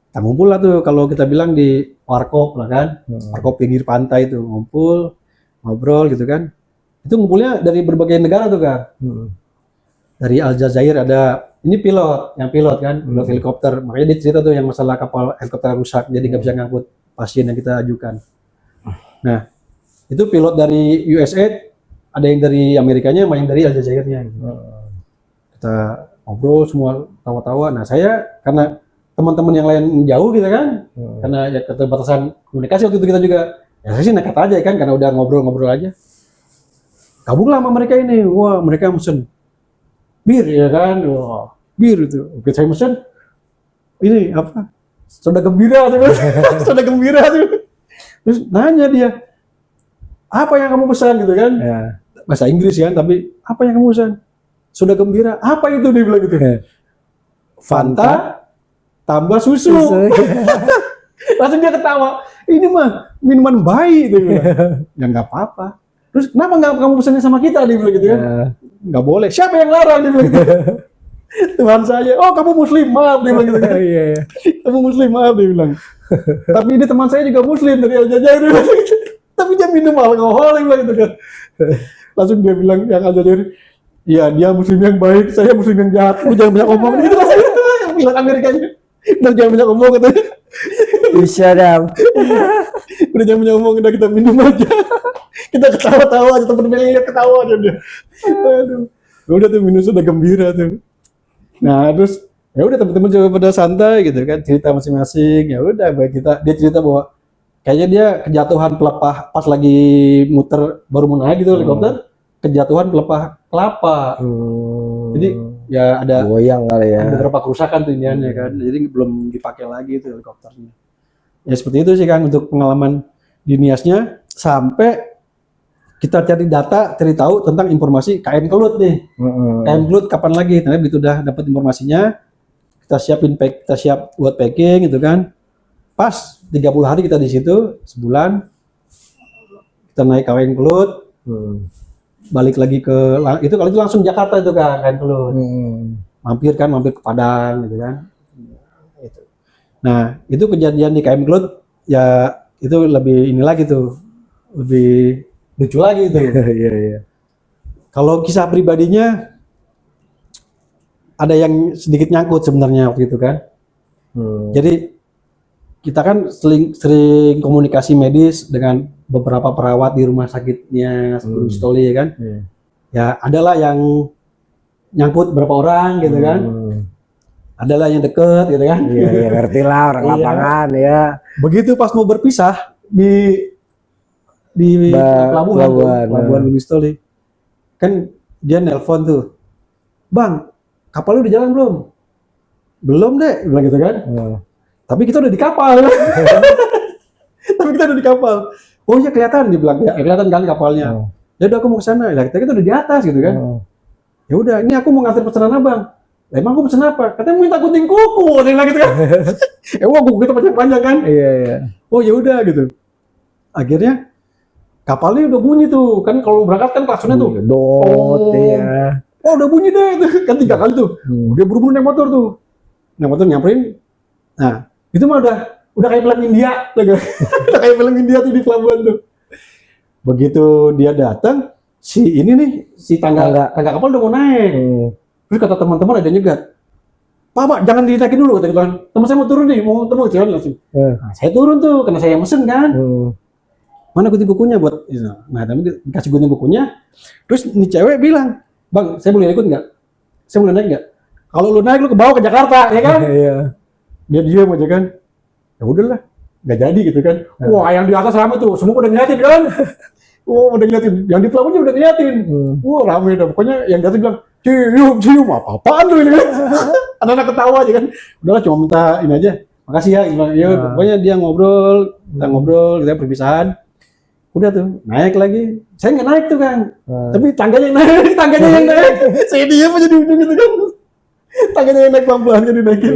kita ngumpul lah tuh, kalau kita bilang di warkop lah kan, warkop pinggir pantai tuh, ngumpul, ngobrol gitu kan. Itu ngumpulnya dari berbagai negara tuh kan. Dari Aljazair ada ini pilot kan, pilot helikopter. Makanya dia cerita tuh yang masalah kapal helikopter rusak, jadi nggak bisa ngangkut pasien yang kita ajukan. Nah, itu pilot dari USA, ada yang dari Amerikanya, sama yang dari Aljazairnya. Gitu. Kita ngobrol semua tawa-tawa. Nah, saya karena teman-teman yang lain jauh gitu kan, karena ya keterbatasan komunikasi waktu itu kita juga, ya saya sih nekat aja kan, karena udah ngobrol-ngobrol aja. Gabunglah sama mereka ini, wah mereka mesen bir ya kan, wah bir itu. Oke saya mesen ini apa? Soda gembira tuh, soda gembira tuh. Terus nanya dia, apa yang kamu pesan gitu kan? Ya. Bahasa Inggris kan, tapi apa yang kamu pesan? Soda gembira, apa itu dia bilang gitu? Fanta tambah susu. Langsung dia ketawa, ini mah minuman bayi itu. Ya nggak apa-apa. Terus kenapa nggak kamu pesannya sama kita, dia bilang gitu kan? Nggak boleh. Siapa yang larang, dia bilang gitu. Tuhan saya, oh kamu muslim, maaf, dia bilang gitu kan. Iya. Kamu muslim, maaf, dia bilang. Tapi ini teman saya juga muslim dari Aljazair, dia bilang gitu. Tapi dia minum alkohol, dia bilang gitu kan. Langsung dia bilang yang Aljazair, iya dia muslim yang baik, saya muslim yang jahat. Lu jangan banyak omong, gitu lah saya yang bilang Amerikanya. Udah jangan banyak omong, katanya. Bisa dah. Udah jangan banyak omong, udah kita minum aja. Kita ketawa-tawa aja, temen lihat ketawa aja dia. Aduh. Udah tuh minum sudah gembira tuh. Nah terus ya udah teman-teman juga pada santai gitu kan, cerita masing-masing. Ya udah baik kita, dia cerita bahwa kayaknya dia kejatuhan pelepah pas lagi muter baru mau naik gitu helikopter, kejatuhan pelepah kelapa. Jadi ya ada goyang kali ya. beberapa kerusakan tuh iniannya kan, jadi belum dipakai lagi itu helikopternya. Ya seperti itu sih Kang untuk pengalaman di Niasnya, sampai kita cari data, cari tahu tentang informasi KM Kelut nih. KM Kelut kapan lagi? Ternyata begitu udah dapat informasinya, kita siap buat packing gitu kan. Pas 30 hari kita di situ, sebulan kita naik KM Kelut. Balik lagi ke itu, kalau itu langsung Jakarta itu kan KM Kelut. Mampir ke Padang gitu kan. Itu. Nah, itu kejadian di KM Kelut ya itu lebih ini lagi tuh. Lebih lucu lagi itu. Iya. Kalau kisah pribadinya ada yang sedikit nyangkut sebenarnya waktu itu kan. Jadi kita kan sering komunikasi medis dengan beberapa perawat di rumah sakitnya Gunung Sitoli kan. Ya adalah yang nyangkut berapa orang gitu kan. Adalah yang deket gitu kan. Iya, ngerti lah orang lapangan ya. Begitu pas mau berpisah di pelabuhan Gunung Sitoli kan, dia nelpon tuh, bang kapal lu udah jalan belum deh, bilang gitu kan. Tapi kita udah di kapal. Oh iya kelihatan, dia bilang ya kelihatan kan kapalnya. Ya udah aku mau ke sana, ya kita udah di atas gitu kan. Ya udah ini aku mau nganter pesanan abang. Emang aku pesen apa? Katanya minta gunting kuku, dia bilang gitu kan. Wah kuku kita panjang kan. Iya. Oh ya udah gitu. Akhirnya kapalnya udah bunyi tuh kan, kalau berangkat kan klaksonnya tuh ya. Oh udah bunyi deh tuh kan 3 kali tuh. Dia buru-buru naik motor tuh, nyamperin. Nah itu mah udah kayak film India udah kayak film India tuh di pelabuhan tuh. Begitu dia datang, si tangga kapal udah mau naik. Terus kata teman-teman ada nyegat, Pak jangan dinaikin dulu, kata kan. Teman saya mau turun nih, mau temu jalan langsung. Nah, saya turun tuh karena saya yang mesen kan. Mana gunting kukunya buat, nah tapi dikasih gunting kukunya. Terus ini cewek bilang, bang saya boleh ikut nggak? Saya boleh naik nggak? Kalau lu naik lu ke bawah ke Jakarta ya kan? Dia diam aja kan. Ya udahlah, nggak jadi gitu kan. Wah yang di atas rame tuh, semua udah ngeliatin kan. Udah ngeliatin, yang di pelabuhan udah ngeliatin. Wah rame dah, pokoknya yang di atas bilang cium apa-apaan tuh ini kan. Anak-anak ketawa aja kan. Udahlah cuma minta ini aja, makasih ya. Ya pokoknya dia ngobrol, kita perpisahan. Udah tuh naik lagi, saya nggak naik tuh kan, tapi tangganya yang naik, saya diam aja di ujung gitu kan, tangganya yang naik pelan-pelan kan dinaikin.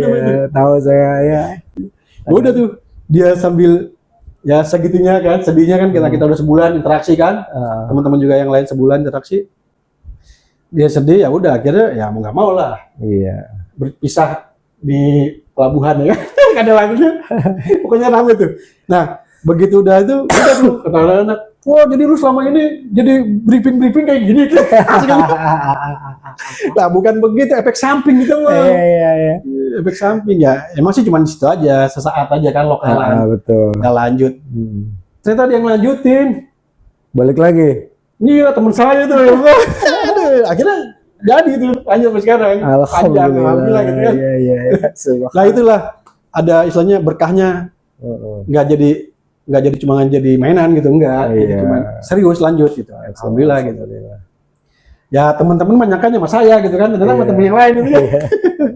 Tahu saya ya. Udah tuh dia sambil ya segitunya kan, sedihnya kan kita udah sebulan interaksi kan, teman-teman juga yang lain sebulan interaksi, dia sedih ya udah akhirnya ya mau nggak mau lah, berpisah di pelabuhan ya, nggak ada lagunya, pokoknya rame tuh. Nah begitu udah itu, udah tuh kata anak-anak, wah jadi lu selama ini jadi briefing kayak gini. Lah bukan begitu, efek samping gitu mah. Iya. Efek samping ya, emang sih cuma di situ aja, sesaat aja kan lokalan. Betul. Nggak lanjut. Ternyata dia yang lanjutin. Balik lagi. Iya teman saya tuh. Aduh, akhirnya jadi tuh lanjut sampai sekarang. Panjang, alhamdulillah gitu kan. Iya. Nah itulah ada istilahnya berkahnya. Nggak jadi cuma jadi mainan gitu, enggak. Jadi cuma serius lanjut gitu. Alhamdulillah gitu. Ya teman-teman menyangkanya sama saya gitu kan, ternyata sama teman yang lain gitu.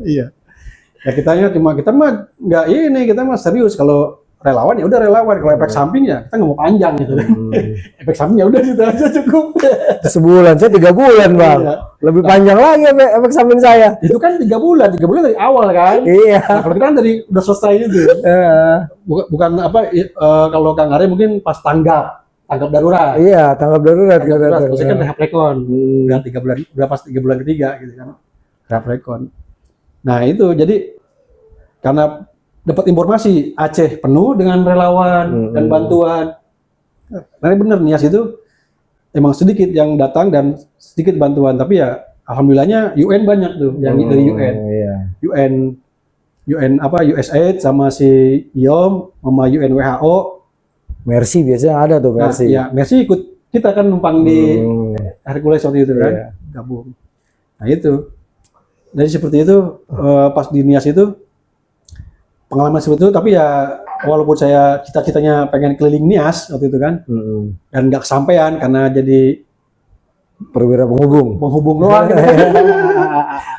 Iya. Ya kita mah nggak ini, kita mah serius. Kalau relawan ya udah relawan, kalau efek samping ya kita nggak mau panjang gitu. Efek samping ya udah situ aja cukup. Sebulan, saya 3 bulan bang. Iya. Lebih panjang lagi efek samping saya. Itu kan 3 bulan dari awal kan. Iya. Nah, kalau kita kan dari udah selesai gitu. Bukan apa kalau Kang Are mungkin pas tanggap darurat. Iya, tanggap darurat. Terus kan rehab rekon. Udah 3 bulan, udah pas 3 bulan ketiga gitu kan. Rehab rekon. Nah, itu jadi karena dapat informasi Aceh penuh dengan relawan dan bantuan. Nah, bener Nias itu emang sedikit yang datang dan sedikit bantuan, tapi ya alhamdulillahnya UN banyak tuh yang dari UN. Iya. UN apa USAID sama si IOM sama UN WHO. Mercy biasanya ada tuh Mercy. Nah, ya Mercy ikut kita kan numpang di Hercules waktu itu kan, gabung. Nah itu. Jadi seperti itu pas di Nias itu pengalaman seperti itu, tapi ya walaupun saya cita-citanya pengen keliling Nias waktu itu kan, dan nggak kesampaian karena jadi perwira penghubung doang gitu.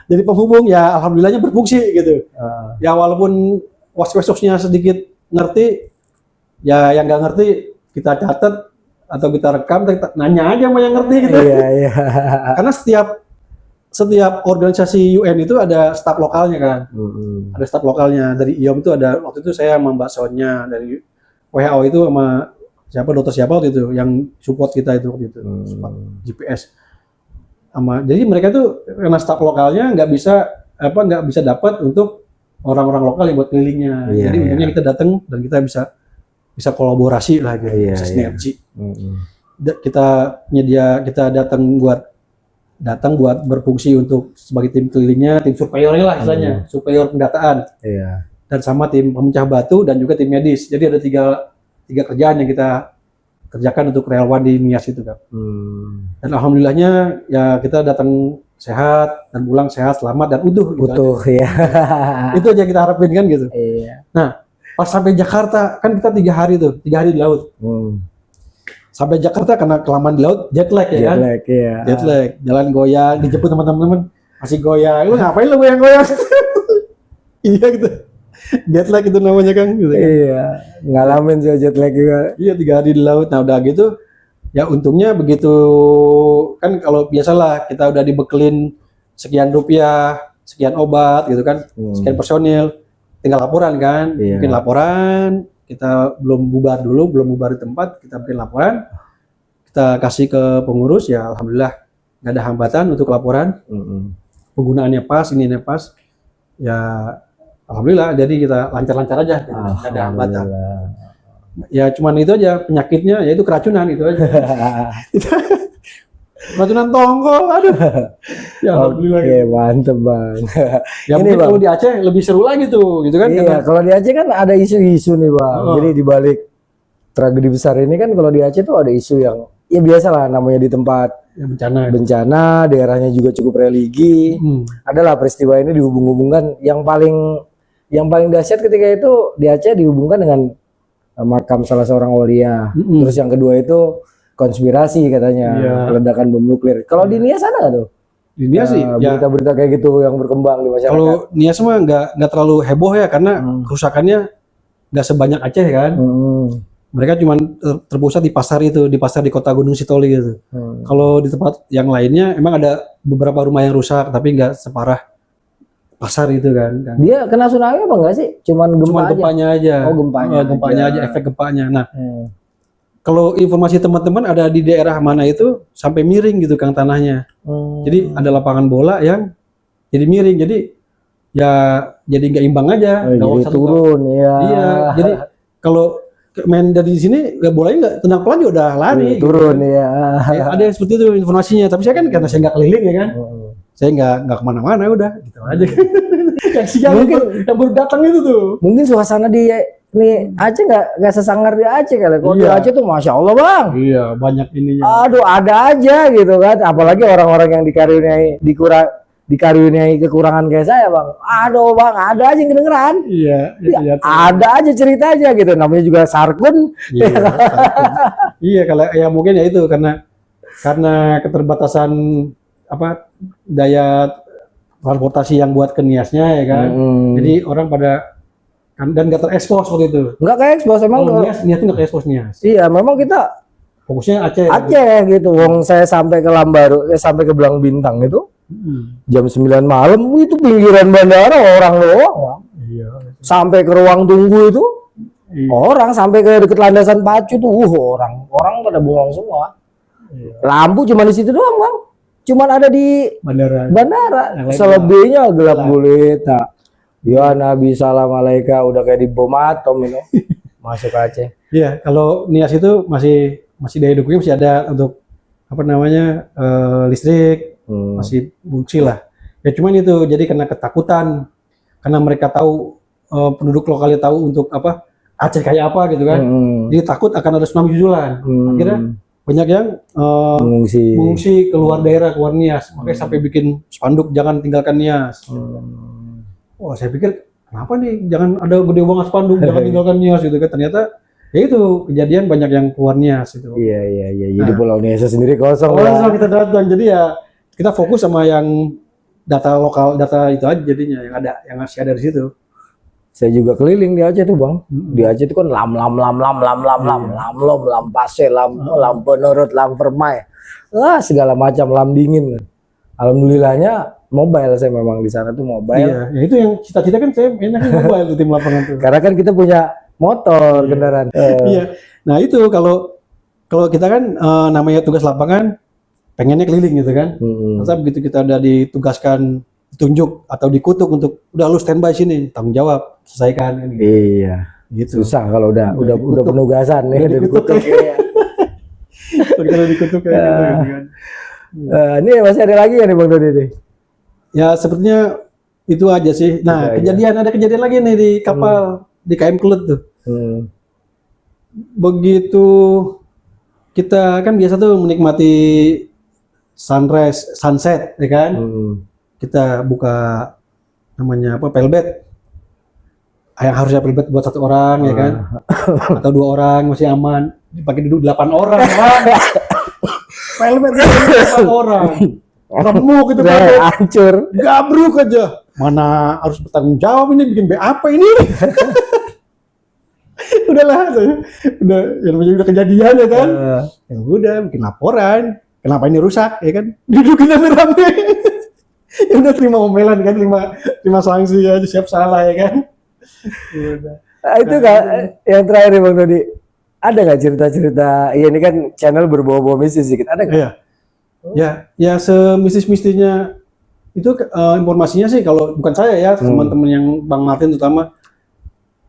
Jadi penghubung ya alhamdulillahnya berfungsi gitu. Ya walaupun was-wasnya sedikit ngerti, ya yang nggak ngerti kita catat atau kita rekam, kita nanya aja sama yang ngerti gitu. Iya. Karena setiap organisasi UN itu ada staf lokalnya kan. Ada staf lokalnya. Dari IOM itu ada, waktu itu saya sama Mbak Sonya, dari WHO itu sama dokter siapa waktu itu yang support kita itu waktu itu, GPS. Jadi mereka tuh karena staf lokalnya nggak bisa dapat untuk orang-orang lokal yang buat kelilingnya. Jadi untungnya kita datang dan kita bisa kolaborasi lah gitu, bisa sinergi. Kita datang buat berfungsi untuk sebagai tim kelilingnya, tim surveyornya lah istilahnya, surveyor pendataan. Iya. Dan sama tim pemecah batu dan juga tim medis. Jadi ada tiga kerjaan yang kita kerjakan untuk relawan di Nias itu kan. Dan alhamdulillahnya ya kita datang sehat dan pulang sehat, selamat dan utuh. Utuh ya. Itu aja kita harapin kan gitu. Iya. Nah pas sampai Jakarta kan kita 3 hari di laut. Sampai Jakarta karena kelamaan di laut jet lag ya kan. Jet lag, jalan goyang, dijemput teman-teman masih goyang. Lu ngapain lu goyang-goyang? Iya gitu. Jet lag itu namanya kan gitu kan. Iya, ngalamin sih jet lag juga. Iya 3 hari di laut. Nah udah gitu ya untungnya begitu kan, kalau biasalah kita udah dibekelin sekian rupiah, sekian obat gitu kan, sekian personil, tinggal laporan kan. Bikin laporan, kita belum bubar di tempat, kita bikin laporan, kita kasih ke pengurus, ya alhamdulillah nggak ada hambatan untuk laporan. Penggunaannya pas, ininya pas, ya alhamdulillah, jadi kita lancar-lancar aja, nggak ada hambatan. Ya cuman itu aja penyakitnya, yaitu keracunan itu aja. Keracunan tongkol, aduh. Ya alhamdulillah. Oke, mantep bang. Ya mungkin kalau di Aceh lebih seru lagi tuh, gitu kan? Iya, kalau di Aceh kan ada isu-isu nih bang. Jadi di balik tragedi besar ini kan, kalau di Aceh tuh ada isu yang ya biasa lah, namanya di tempat ya, bencana, daerahnya juga cukup religi. Adalah peristiwa ini dihubung-hubungkan, yang paling dahsyat ketika itu di Aceh dihubungkan dengan makam salah seorang walia. Terus yang kedua itu konspirasi katanya, ledakan bom nuklir. Kalau di Nias ada nggak tuh? Di Nias sih, berita-berita kayak gitu yang berkembang di masyarakat. Kalau Nias mah nggak terlalu heboh ya, karena kerusakannya nggak sebanyak Aceh kan. Mereka cuma terpusat di pasar itu, di kota Gunung Sitoli gitu. Kalau di tempat yang lainnya emang ada beberapa rumah yang rusak, tapi nggak separah pasar itu kan. Dia kena tsunami apa enggak sih? Cuman gempanya aja. Oh, gempanya aja, efek gempanya. Nah, kalau informasi teman-teman ada di daerah mana itu sampai miring gitu Kang tanahnya. Jadi ada lapangan bola yang jadi miring. Jadi ya jadi nggak imbang aja. Jadi turun ya. Iya. Jadi kalau main dari sini ya bolanya nggak tendang pelan juga udah lari turun gitu. ya. Ya, ada yang seperti itu informasinya, tapi saya kan karena saya nggak keliling ya kan, saya nggak kemana-mana udah gitu aja. Yang siang Mungkin yang baru datang itu tuh. mungkin suasana di nih Aceh nggak sesangar di Aceh kali. Kalau di Iya. Aceh tuh masya Allah bang. Iya banyak ininya. Aduh ada aja gitu kan. Apalagi orang-orang yang dikaruniai kekurangan kayak saya bang. Aduh bang ada aja yang kedengeran. Iya, iya. Ada aja ceritanya gitu. Namanya juga Sarkun. Iya, iya kalau ya mungkin ya itu karena keterbatasan apa daya transportasi yang buat ke Niasnya ya kan. Jadi orang pada kan dan nggak terekspos waktu itu. Nggak kayak expose emang. Kalau Nias tuh nggak terekspos Nias. Iya memang kita Fokusnya Aceh. Aceh gitu. Wong saya sampai ke Lambaru, sampai ke Belang Bintang itu jam 9 malam itu pinggiran bandara orang doang. Bang. Iya. Sampai ke ruang tunggu itu Iya. orang, sampai ke deket landasan pacu tuh orang pada bengong semua. Iya. Lampu cuma di situ doang bang, cuman ada di Bandara. bandara. Selebihnya gelap gulita. Ya Nabi salam alaika, udah kayak di bom atom itu. Masuk Aceh. Iya, kalau Nias itu masih daya dukungnya masih ada untuk apa namanya listrik, masih fungsi lah. Ya cuman itu jadi karena ketakutan, karena mereka tahu penduduk lokalnya tahu untuk apa Aceh kayak apa gitu kan. Jadi takut akan ada tsunami susulan. Akhirnya banyak yang mengungsi keluar daerah, keluar Nias. Makanya sampai bikin spanduk jangan tinggalkan Nias. Wah, saya pikir kenapa nih jangan ada gede banget spanduk jangan tinggalkan Nias gitu kan. Ternyata ya itu kejadian banyak yang keluar Nias itu. Iya. Jadi Pulau Nias sendiri kosong. Kalau kita datang jadi ya kita fokus sama yang data lokal, data itu aja jadinya yang masih ada di situ. Saya juga keliling di Aceh tuh bang. Di Aceh itu kan lam pase, lam penurut, lam permai, segala macam lam dingin. Alhamdulillahnya mobile saya memang di sana tuh mobile. Iya, ya itu yang cita-cita kan saya enaknya mobile tuh tim lapangan tuh. Karena kan kita punya motor kendaraan. Iya. Nah itu kalau kita kan namanya tugas lapangan pengennya keliling gitu kan. Tapi begitu kita udah ditugaskan ditunjuk atau dikutuk untuk udah lu standby sini tanggung jawab selesaikan kan gitu. Iya. Gitu. Susah kalau udah penugasan nih udah dikutuk. Kalau dikutuk kayak gitu kan. Ini masih ada lagi ya nih Bang Dodi nih? Ya sepertinya itu aja sih. Nah ada kejadian lagi nih di kapal di KM Kelut tuh. Begitu kita kan biasa tuh menikmati sunrise, sunset, ya kan? Kita buka namanya apa? Pelbet. Yang harusnya pelbet buat 1 orang, ya kan? Atau 2 orang masih aman. Dipakai duduk 8 orang, kan? Pelbet 8 orang. Remuk itu pelbet. Hancur. Gabruk aja. Mana harus bertanggung jawab ini bikin BAP ini. Udahlah, udah kejadian ya kan? Ya udah bikin laporan. Kenapa ini rusak ya kan? Dudukin rame-rame. Ya udah terima omelan kan, terima sanksi aja, siap salah ya kan? Udah. Itu kan yang terakhir Bang Dodi. Ada nggak cerita-cerita? Ya ini kan channel berbau-bau mistis sedikit. Ada nggak? Iya. Ya semistis-mistinya itu informasinya sih kalau bukan saya ya, teman-teman yang Bang Martin terutama.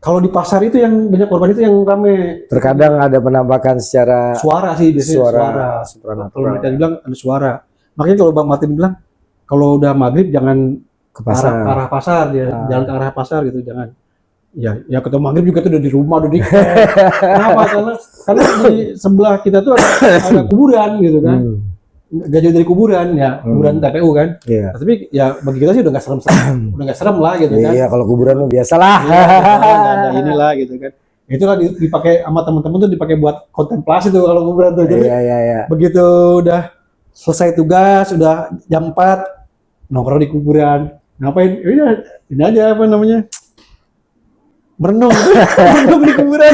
Kalau di pasar itu yang banyak korban itu yang rame. Terkadang ada penampakan secara suara sih biasanya suara. Kalau mereka bilang ada suara. Makanya kalau Bang Martin bilang kalau udah maghrib jangan ke pasar. Ke arah pasar dia, jangan ke arah pasar gitu, jangan. Ya ketemu maghrib juga tuh udah di rumah udah di. Kenapa? Karena di sebelah kita tuh ada kuburan gitu kan. Gak jauh dari kuburan ya, kuburan TPU kan. Iya. Tapi ya bagi kita sih udah nggak serem lah gitu kan. Iya, kalau kuburan mah biasalah. Ada inilah gitu kan. Itulah dipakai sama teman-teman tuh dipakai buat kontemplasi tuh kalau kuburan tuh. Jadi begitu udah selesai tugas, udah jam 4 nongkrong di kuburan. Ngapain? Ya ini aja apa namanya? Merenung di kuburan.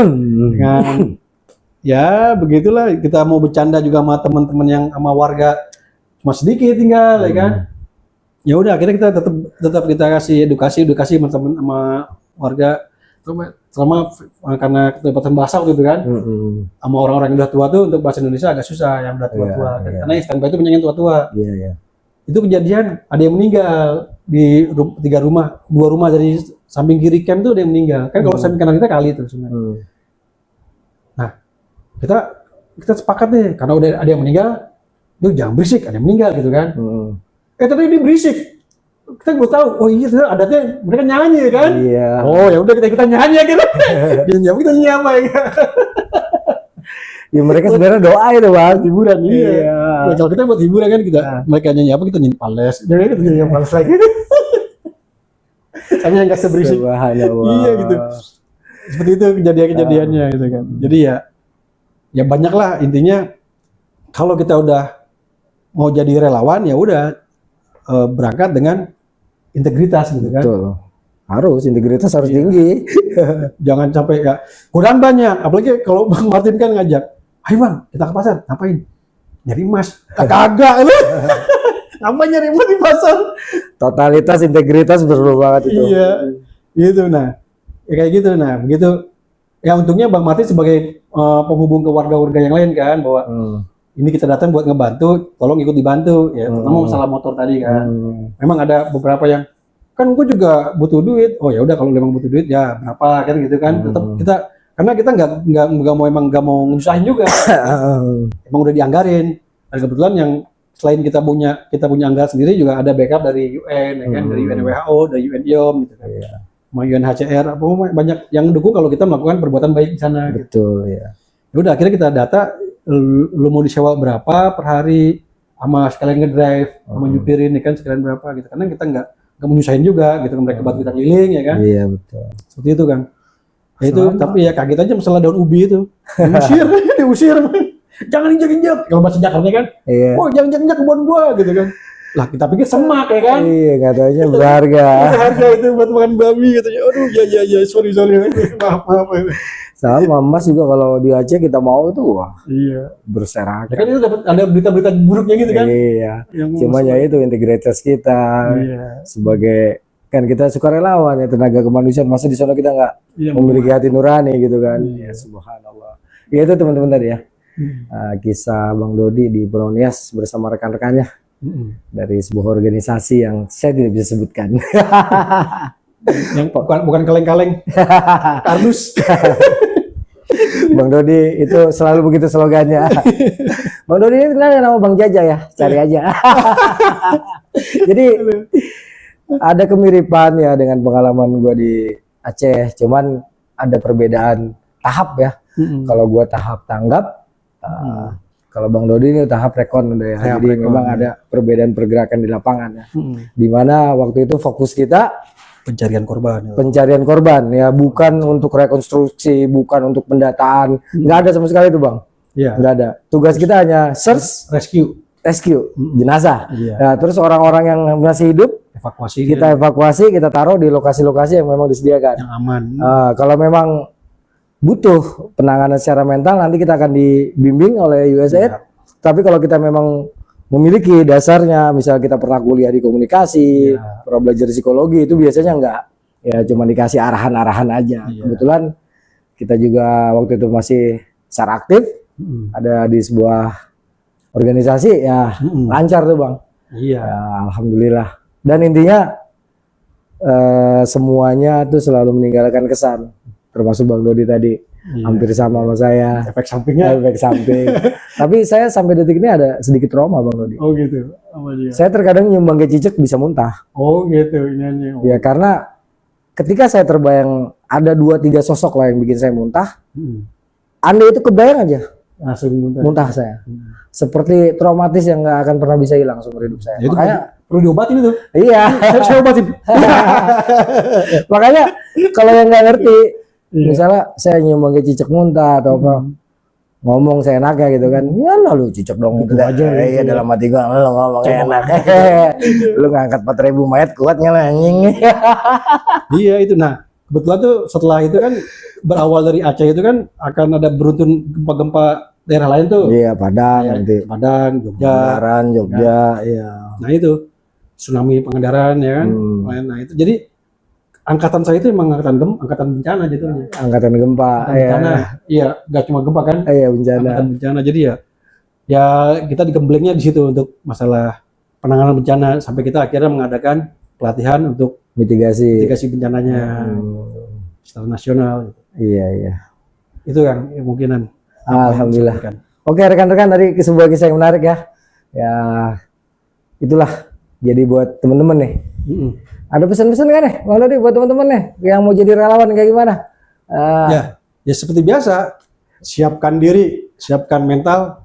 Dengan ya begitulah, kita mau bercanda juga sama teman-teman yang sama warga cuma sedikit tinggal ya kan. Ya udah akhirnya kita tetap kita kasih edukasi teman-teman sama warga selama karena keterbatasan bahasa waktu itu kan. Sama orang-orang yang udah tua tuh untuk bahasa Indonesia agak susah yang udah tua-tua karena yang standby itu banyak yang tua-tua. itu kejadian ada yang meninggal di 2 rumah dari samping kiri camp tuh ada yang meninggal. Kan kalau samping kanan kita kali itu sebenarnya. Nah, kita sepakat nih karena udah ada yang meninggal, lu jangan berisik, ada yang meninggal gitu kan. Tapi dia berisik. Kita gue tahu, oh iya adatnya mereka nyanyi kan. Iya. Oh ya udah kita nyanyi gitu. Kita nyanyi apa ya? Ya mereka sebenarnya doa itu bang. Hiburan Iya. Ya, kalau kita buat hiburan kan mereka nyanyi apa kita nyanyi pales. Jadi kita nyanyi pales lagi. Sama yang gak seberisik. Subhanallah. Iya gitu. Seperti itu kejadiannya gitu kan. Jadi ya banyak lah intinya kalau kita udah mau jadi relawan ya udah berangkat dengan integritas gitu kan. Betul. Integritas harus tinggi. Jangan sampai ya godaan banyak, apalagi kalau Bang Martin kan ngajak, ayo Bang kita ke pasar, ngapain? Nyari emas. Kagak lu. Apa nyari emas di pasar? Totalitas integritas perlu banget itu. Iya. Gitu nah. Ya kayak gitu nah, begitu. Ya untungnya Bang Martin sebagai penghubung ke warga-warga yang lain kan bahwa ini kita datang buat ngebantu, tolong ikut dibantu ya. Terutama masalah motor tadi kan. Memang ada beberapa yang kan gue juga butuh duit. Oh ya udah kalau memang butuh duit ya berapa kan gitu kan. Tetap kita karena kita nggak mau nyusahin juga. Emang udah dianggarin. Dan kebetulan yang selain kita punya anggaran sendiri juga ada backup dari UN ya kan, dari WHO, dari UNIOM gitu kan. Sama UNHCR apa banyak yang mendukung kalau kita melakukan perbuatan baik di sana. Betul gitu. Ya. Ya udah akhirnya kita data lu mau disewa berapa per hari sama sekalian ngedrive sama nyupirin ya kan sekalian berapa gitu. Karena kita nggak menyusahin juga gitu kan mereka bantu kita keliling ya kan. Iya betul. Seperti itu kan. Ya itu tapi ya kaget aja masalah daun ubi itu. Diusir. Jangan injak-injak. Kalau bahasa Jakarta kan. Iya. Oh, jangan injak kebun gua gitu kan. Lah kita pikir semak ya kan. Iya, katanya berharga. Harga itu buat makan babi katanya. Aduh, ya sorry. Maaf. Sama Mas juga kalau di Aceh kita mau itu wah. Iya. Berserakan. Ya kan itu dapat ada berita-berita buruknya gitu kan. Iya. Cuma ya itu integritas kita. Iya. Sebagai kan kita sukarelawan ya tenaga kemanusiaan masa di sana kita nggak memiliki hati nurani gitu kan. Ya subhanallah. Ya itu teman-teman tadi ya. Kisah Bang Dodi di Pulau Nias bersama rekan-rekannya dari sebuah organisasi yang saya tidak bisa sebutkan. Yang bukan kaleng-kaleng, kardus. Bang Dodi itu selalu begitu slogannya. Bang Dodi ini kenal nama Bang Jaja ya, cari aja. Jadi ada kemiripan ya dengan pengalaman gue di Aceh, cuman ada perbedaan tahap ya. Kalau gue tahap tanggap. Kalau Bang Dodi ini tahap rekon udah ya. Jadi memang ada perbedaan pergerakan di lapangan ya. Di mana waktu itu fokus kita pencarian korban. Pencarian korban ya, bukan untuk rekonstruksi, bukan untuk pendataan. Nggak ada sama sekali itu Bang. Iya. Nggak ada. Tugas kita hanya search, rescue jenazah. Nah, terus orang-orang yang masih hidup kita evakuasi, kita taruh di lokasi-lokasi yang memang disediakan. Yang aman. Kalau memang butuh penanganan secara mental nanti kita akan dibimbing oleh USAID. Tapi kalau kita memang memiliki dasarnya, misal kita pernah kuliah di komunikasi, pernah belajar psikologi, itu biasanya enggak ya cuma dikasih arahan-arahan aja. Kebetulan kita juga waktu itu masih secara aktif ada di sebuah organisasi ya lancar tuh Bang. Iya. Ya, alhamdulillah. Dan intinya semuanya tuh selalu meninggalkan kesan. Termasuk Bang Dodi tadi hampir sama saya. Efek sampingnya. Efek samping. Tapi saya sampai detik ini ada sedikit trauma Bang Dodi. Oh gitu. Saya terkadang nyumbang ke cicak bisa muntah. Oh gitu. Ya karena ketika saya terbayang ada 2-3 sosok lah yang bikin saya muntah. Anda itu kebayang aja. Langsung muntah saya. Seperti traumatis yang nggak akan pernah bisa hilang seumur hidup saya. Ya, makanya perlu diobatin itu. Iya. Saya obatin. Makanya kalau yang nggak ngerti. Misalnya saya nyumbang ke cicak muntah atau apa ngomong saya enaknya gitu kan ya lalu cicak dong gitu aja ya dalam hati gua lo ngomong enak lu ngangkat 4.000 mayat kuatnya lah anjing. Iya itu. Nah kebetulan tuh setelah itu kan berawal dari Aceh itu kan akan ada beruntun gempa-gempa daerah lain tuh. Iya Padang nanti Padang, Jogja iya. Nah itu tsunami Pangandaran ya kan. Nah itu jadi angkatan saya itu emang angkatan bencana jatuhnya. Angkatan gempa. Bencana. Iya, nggak cuma gempa kan? Iya, bencana. Angkatan bencana. Jadi ya kita digemblengnya di situ untuk masalah penanganan bencana sampai kita akhirnya mengadakan pelatihan untuk Mitigasi. mitigasi bencananya secara nasional. Iya, iya. Itu kan kemungkinan. Alhamdulillah. Oke rekan-rekan, tadi sebuah kisah yang menarik ya. Ya itulah. Jadi buat teman-teman nih. Ada pesan-pesan kan nih, Bang Dodi buat teman-teman nih yang mau jadi relawan kayak gimana? Ya seperti biasa, siapkan diri, siapkan mental,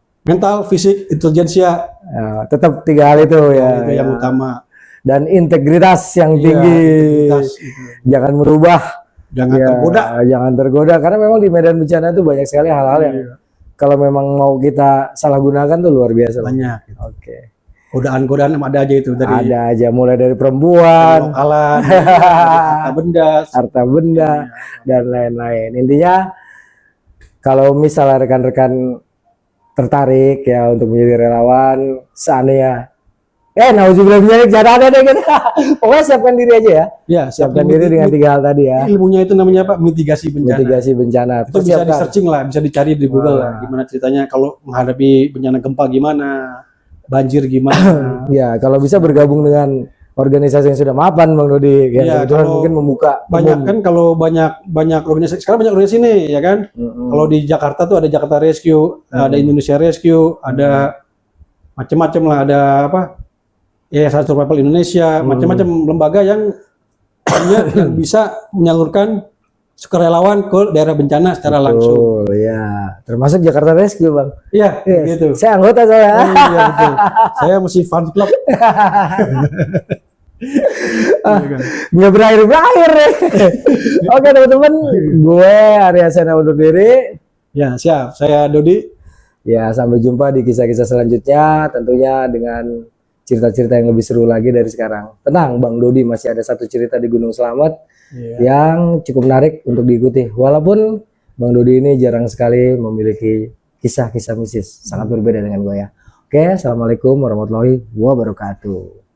fisik, intelijensia. Tetap 3 hal itu ya. Itu yang utama. Dan integritas yang tinggi. Integritas, itu. Jangan merubah. Jangan tergoda. Jangan tergoda karena memang di medan bencana itu banyak sekali hal-hal yang kalau memang mau kita salah gunakan tuh luar biasa. Banyak. Gitu. Oke. Godaan-godaan ada aja itu dari. Ada aja mulai dari perempuan, lokalan, harta benda, dan lain-lain. Intinya kalau misalnya rekan-rekan tertarik ya untuk menjadi relawan, seandainya nauzubillah minzalik, jangan ada deh kita. Pokoknya siapkan diri aja ya. Ya, siapkan diri dengan 3 hal tadi ya. Ilmunya itu namanya apa? Mitigasi bencana. Mitigasi bencana. Itu bisa di searching lah, bisa dicari di Google lah. Gimana ceritanya kalau menghadapi bencana gempa gimana, banjir gimana. Ya, kalau bisa bergabung dengan organisasi yang sudah mapan, Bang Dodi. Ya, mungkin membuka. Banyak kan kalau banyak organisasi. Sekarang banyak organisasi nih, ya kan. Kalau di Jakarta tuh ada Jakarta Rescue, ada Indonesia Rescue, ada macam-macam lah, ada apa? Yayasan Survival Indonesia, macam-macam lembaga yang bisa menyalurkan sukarelawan ke daerah bencana secara langsung. Ya, termasuk Jakarta Rescue, Bang. Iya, gitu. Saya anggota soalnya. Iya, betul. Saya mesti fan club. Nggak berakhir-berakhir nih. Oke teman-teman, gue Arya Sena undur diri. Ya, siap. Saya Dodi. Ya, sampai jumpa di kisah-kisah selanjutnya, tentunya dengan cerita-cerita yang lebih seru lagi dari sekarang. Tenang, Bang Dodi masih ada satu cerita di Gunung Slamet yang cukup menarik untuk diikuti. Walaupun Bang Dodi ini jarang sekali memiliki kisah-kisah mistis, sangat berbeda dengan gue ya. Oke, assalamualaikum warahmatullahi wabarakatuh.